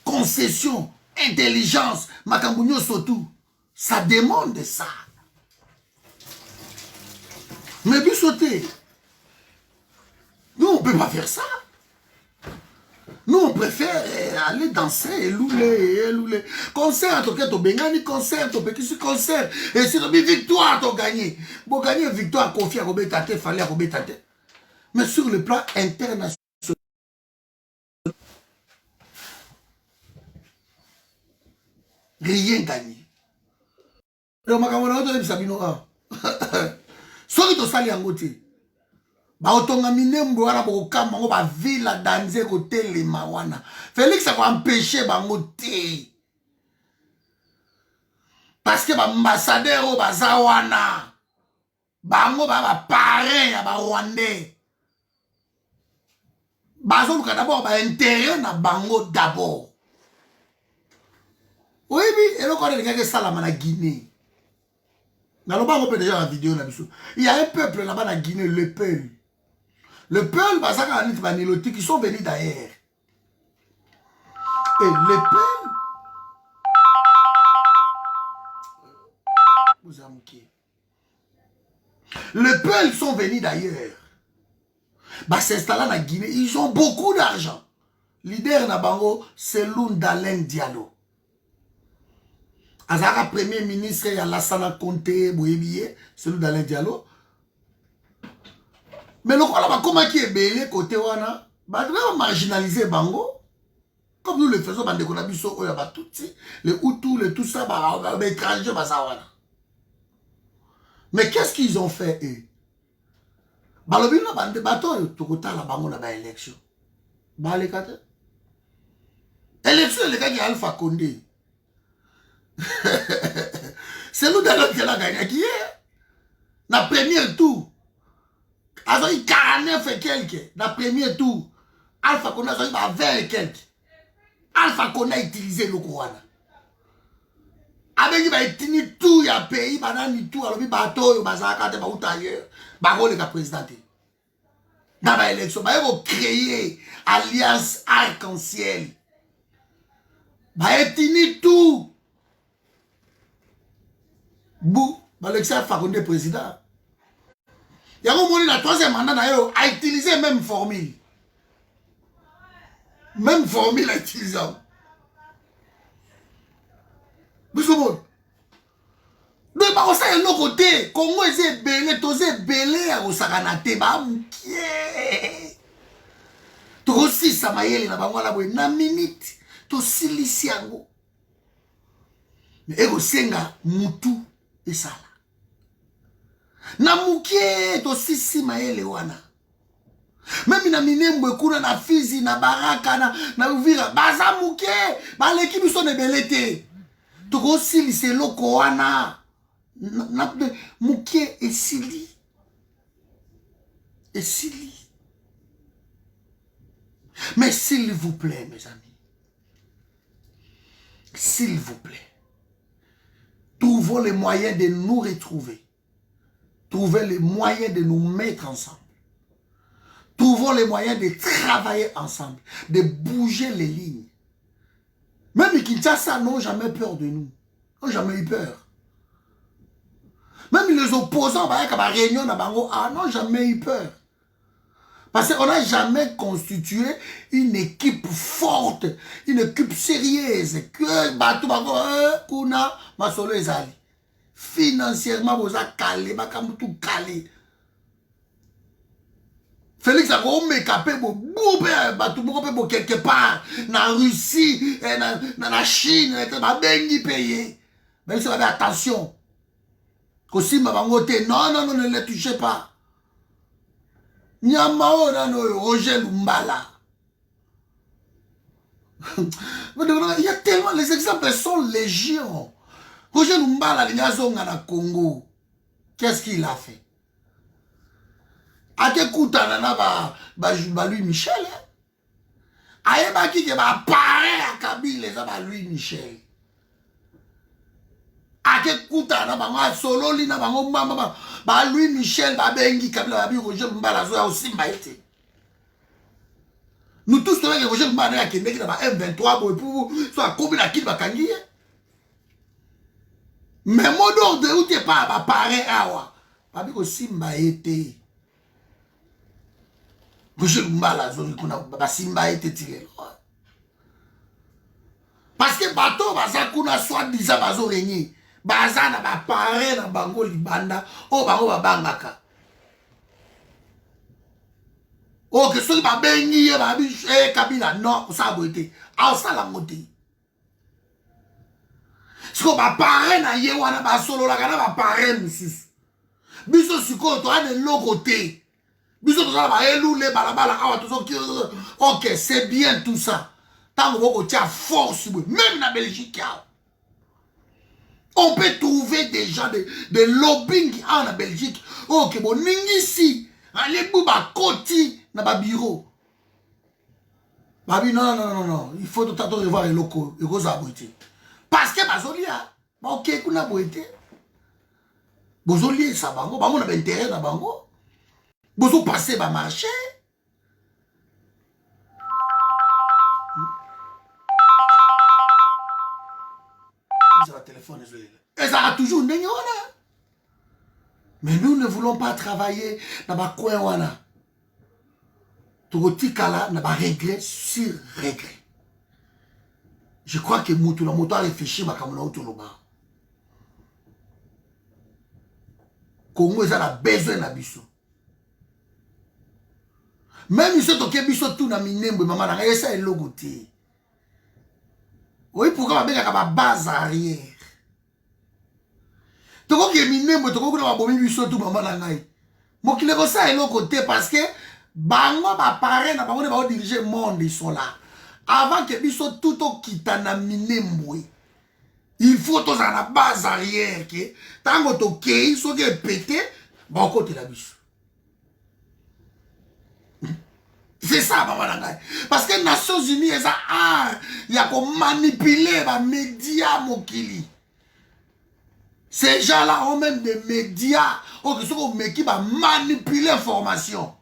[SPEAKER 2] Concession, intelligence, Makambunyo surtout. Ça demande ça. Mais puis sauter. Nous, on ne peut pas faire ça. Nous, on préfère aller danser et louler. Concert, to bengani, concert, to petit concert. Et c'est une victoire, to gagner. Pour gagner victoire, confier à Robetate, fallait à Robetate. Mais sur le plan international, rien gagné. Donc, je soki tosali yango te baotonga minembo wana bokokamba bango bavila danze kotelema wana Félix akoempêche bango te parce que baambassadeur oyo baza wana bango baparrain ya barwandais bazoluka d'abord baintérêt na bango d'abord oyebi eloko wana elingaki esalama na Guinée. On peut déjà la vidéo là-dessus. Il y a un peuple là-bas en Guinée, le Peul. Le Peul, qui sont venus d'ailleurs. Et le Peul, vous avez le Peul sont venus d'ailleurs. S'installer en Guinée, ils ont beaucoup d'argent. Leader Nabango, c'est Lundalen Diallo. Azara premier ministre ya Lassana Conté Boyebiye, celui d'Alain Diallo. Mais le quoi comment qui est belé côté wana, bah devrait marginaliser bango. Comme nous le faisons bande konabiso oya batutsi, les Hutus, les tout ça bah étrangers bah ça wana. Mais qu'est-ce qu'ils ont fait eux? Bah le bino bande bateau to kota la bango na ba élection. Bah les quatre. Élection les gars qui Alpha Condé. C'est nous dans qui a gagné qui est la première tour. Avec 49 et quelques. La première tour. Alpha Condé a 20 et quelques. Alpha Condé a utilisé le Kouana. Avec il va éteindre tout le pays, il va tout, alors il va tout, il va s'arrêter, il va tout ailleurs. Il va le président. Dans l'élection, il va créer Alliance Arc-en-Ciel. Il va éteindre tout. Bou, Alexia Fakonde président. Il y a un moment la troisième mandat a utilisé la même formule. Même formule à utiliser. Mais c'est bon. Donc, par ça, il y a un côté. Congo est belé, tosé belé à Osaganate. bimisa mayele na bango la boye na minute to silisi yango mais eko senga mutu esala na mukie to sisi mayele wana même na Minembwe kuna na Fizi na Baraka na Uvira baza mukie baleki biso ne belete to ko silisi loko wana na mukie esili mais s'il vous plaît mes amis, s'il vous plaît, trouvons les moyens de nous retrouver. Trouvez les moyens de nous mettre ensemble. Trouvons les moyens de travailler ensemble, de bouger les lignes. Même les Kinshasa n'ont jamais peur de nous. N'ont jamais eu peur. Même les opposants, réunion, n'ont jamais eu peur. Parce qu'on n'a jamais constitué une équipe forte, une équipe sérieuse. Que Kuna Masolo Ezali. Financièrement, vous avez calé, vous avez tout calé. Félix a me capé pour quelque part, dans Russie, dans la Chine, dans les pays. Mais ça va attention. Aussi, non, ne les touchez pas. Nyamao nano Roger Lumbala. Il y a tellement, les exemples sont légion. Roger Lumbala, il y a na Congo. Qu'est-ce qu'il a fait? A te koutana na Louis Michel. Aye ba ki ke ba pare a Kabila za ba Louis Michel. A te koutana ba ma solo li na ba mama ba Louis Michel ba bengi Kabila ba bi Roger Lumbala zo ya aussi mbaite. Nous tous que Roger Lumbala a kende ki na ba M23 boy pour soit combien na ki ba kangi. Mais mon ordre de ou te pas ba pare awa. Ba bi ko simba ete. Roger Lumbala ba simba ete tile. Parce que bateau baza kuna soit disant bazo régner. Baza na ba pare na bango libanda o bango ba bangaka. O que so ba bengi ba bi Kabila non ça boité. A ça la moti. Siko ba pare na ye wana ba solo la kana ba pare mususu. Biso siko to ane lokote. Biso to ba elule balabala awa to so ki OK, c'est bien tout ça. Tant que tu as force même na Belgique. On peut trouver des gens de lobbying en Belgique. Ok, bon, ningisi, allez bouba koti na ba bureau. Babi non, il faut tout revoir les locaux, les gros aboutis. Parce que bazolia, ok, kuna boité. Bozolia ça bango, bango na intérêt na bango. Bozo passer ba marché. Téléphone, et ça a toujours n'est pas. Mais nous ne voulons pas travailler dans le coin. Togotikala n'a pas regret sur regret. Je crois que Moutou la moto a réfléchi à Kamuna Outoloba. Congo a besoin de biso. Même si tu as biso tout na Minembwe maman na esa elogoté. Oui, pourquoi on a une base arrière? Tu vois que Minembwe, tu vois que on a mis tout maman na ngai. Moi qui le ressens l'autre côté parce que bango ba paré na bango ba diriger monde ils sont là. Avant que biso tout au kita na Minembwe. Il faut tous à la base arrière que tango to kei so que pété ba côté la biso. C'est ça, maman. Parce que les Nations Unies, il y a qu'on manipuler les médias mokili. Ces gens-là ont même des médias qui vont manipuler l'information.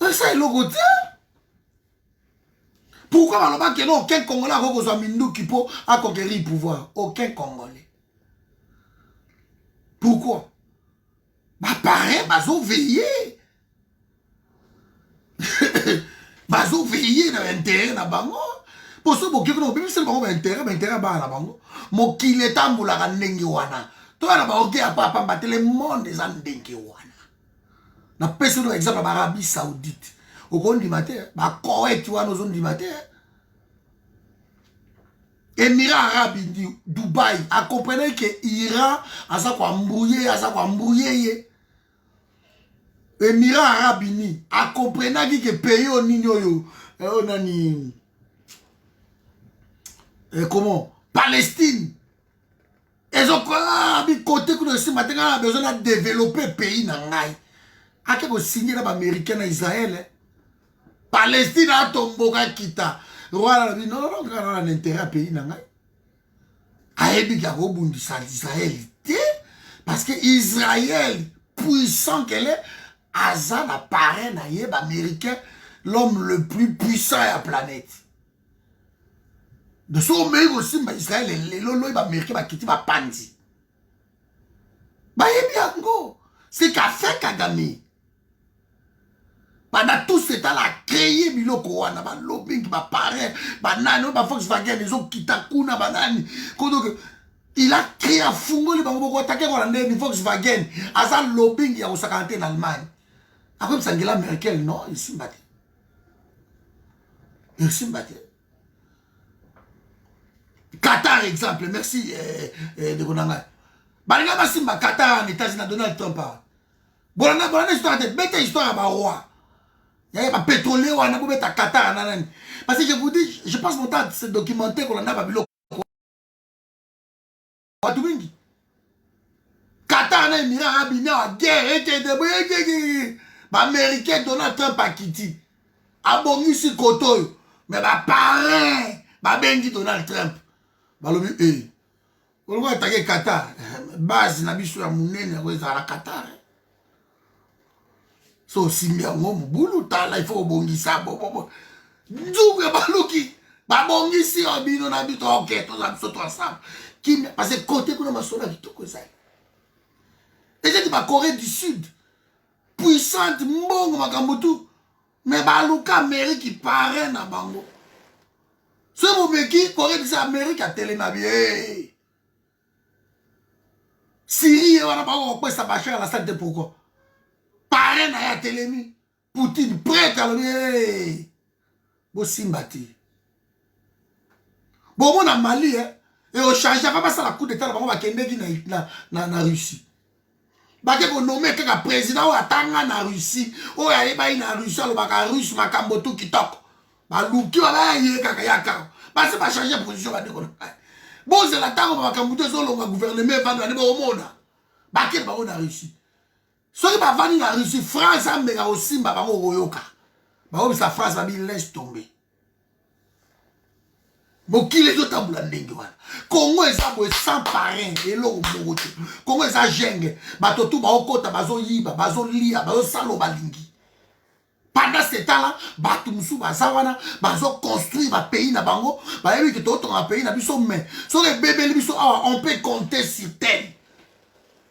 [SPEAKER 2] C'est ça, le côté. Pourquoi que non, aucun Congolais qui peut conquérir le pouvoir? Aucun Congolais. Pourquoi? Bah, pareil, bah, ils ont veillé. Bazo veiller dans l'intérêt na bango pour ce que nous même c'est bango intérêt ba na bango mo kile tambula ndenge wana to na ba oke apa batele monde za ndenge wana Na pese no exemple ba Arabie Saoudite. Au compte du matin, ba Koweït tu vois nos zones du matin. Émirats Arabes Unis, Dubaï, a compris que Iran a ça quoi embrouillé. Émirats Arabes Unis, a compris que pays au Nino on a ni comment Palestine. Ils ont quoi côté que nous maintenant besoin de développer le pays nangai. A que signer la américain à Israël. Palestine a tombé kita. Voilà, non, non, l'intérêt pays nangai. Aébi qui a rebondi ça d'Israël. Parce que Israël, puissant qu'elle est, Azan apparaît naïeb américain, l'homme le plus puissant de la planète. De ce moment aussi, Israël, l'homme américain qui va pandi. C'est qu'a fait Kagame. Pendant tout ce temps-là, créé Biloko Wana, ba lobbying, ba parrain, ba nano, ba Volkswagen, les autres Kitakuna, ba nani. Il a créé un fungo, il va attaquer le Volkswagen. Asa lobbying, il y a aussi en Allemagne. Après, c'est Angela Merkel, non, il s'y battait. Il s'y battait. Qatar, exemple, merci de Gonanga. Balanga Simba, Qatar, en États-Unis, Donald Trump. Bolana, histoire de bête, histoire à roi. Il y a un pétrolier ou un abou à Qatar. Parce que je vous dis, je passe mon temps à se documenter qu'on a Babylone. Qatar, un Émirat Arabes Unis, en guerre, et Américain Donald Trump a quitté. Abongi si koto. Mais parrain, bengi Donald Trump. Balobi, on va attaquer Qatar. Base, na biso ya munene, on va à Qatar. So simbia ngomu bulu tala il faut bongi ça bon nzuga baluki ba bongi si obino na bito ok to za biso to ensemble qui parce que côté kuna masola kitoko ça et c'est ma Corée du Sud puissante mbongo makambo tout mais baluka Amérique qui paraît na bango ce moment qui Corée du Sud Amérique a télé na bien Syrie wana ba ko ça Bachar al-Assad de pourquoi parrain à la télémie. Poutine prêt à le bon simbati. Bon, on a Mali, et on change pas ça la coup d'état, on va kender na Russie. Baké qu'on nomme quelqu'un président ou attanga na Russie, ou aïe na Russie, le baka russe, makamboto qui toque. Ba louki wala yé kakayaka. Bah c'est pas changer position à décoller. Bon, c'est la temps où makamboto zolo va gouvernement va dans au monde. Baké ba on a Russie. Ceux qui va venir en Russie, France a mis aussi ma bango royoka. Bah sa France va bien laisse tomber. Bon qui les autres aboulandenge wana. Congo ezabo sans parrain et l'eau mogoto. Congo eza jenge. Bato tout ba okota bazo yiba, bazo lia, bazo salo balingi. Pendant ce temps-là, bato musu bazawana, bazo construire ba pays na bango, ba yebi que tout un pays na biso mais. Sur les bébés biso on peut compter sur tel.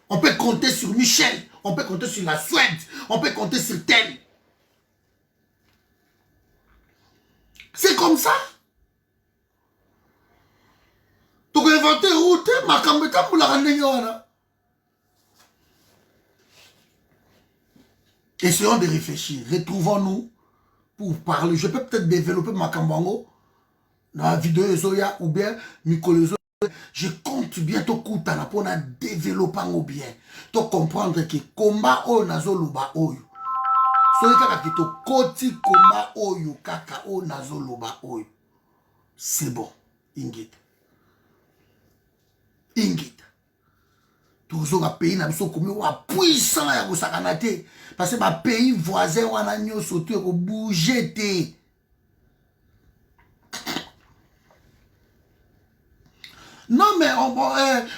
[SPEAKER 2] On peut compter sur Michel. On peut compter sur la Suède. On peut compter sur tel. C'est comme ça. Donc, inventer route, ma cambeta pour la rendre. Essayons de réfléchir. Retrouvons-nous pour parler. Je peux peut-être développer ma cambango dans la vidéo Zoya ou bien Mikolo. Je compte bientôt Koutana pour développer bien. Pour comprendre que combat o nazo luba oyo. So kaka kito koti combat oyo kaka o nazo luba oyo. C'est bon. Ingit. Toujours un pays na biso komi wa puissant ya kosakana te. Parce que ba pays voisin wana nyoso to ko bouger te. Non, mais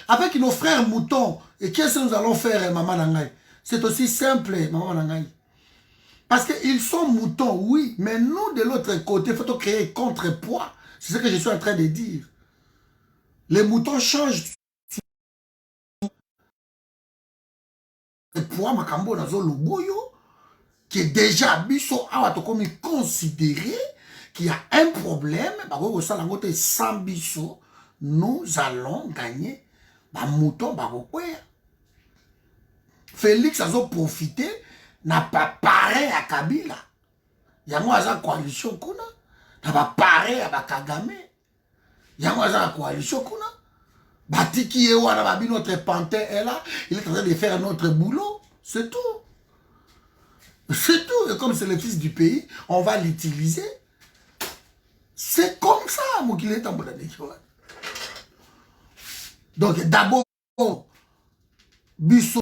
[SPEAKER 2] avec nos frères moutons, et qu'est-ce que nous allons faire, Maman Nangaï? C'est aussi simple, Maman Nangaï. Parce qu'ils sont moutons, oui, mais nous, de l'autre côté, il faut créer contrepoids. C'est ce que je suis en train de dire. Les moutons changent. Le poids, Makambo, Nazo Loboyo, qui est déjà considéré qu'il y a un problème, sans biso. Nous allons gagner. Bah, mouton, bah, Félix a profité. n'a pas pareil à Kabila. Yango aza coalition kuna. N'a pas pareil à Kagame. Yango aza coalition kuna. Batiki Ewa n'a notre panthère est là. Il est en train de faire notre boulot. C'est tout. C'est tout. Et comme c'est le fils du pays, on va l'utiliser. C'est comme ça, mon qu'il est en bonne. Donc d'abord, Bissot.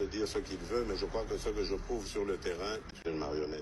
[SPEAKER 1] De dire ce qu'il veut, mais je crois que ce que je prouve sur le terrain, c'est une marionnette.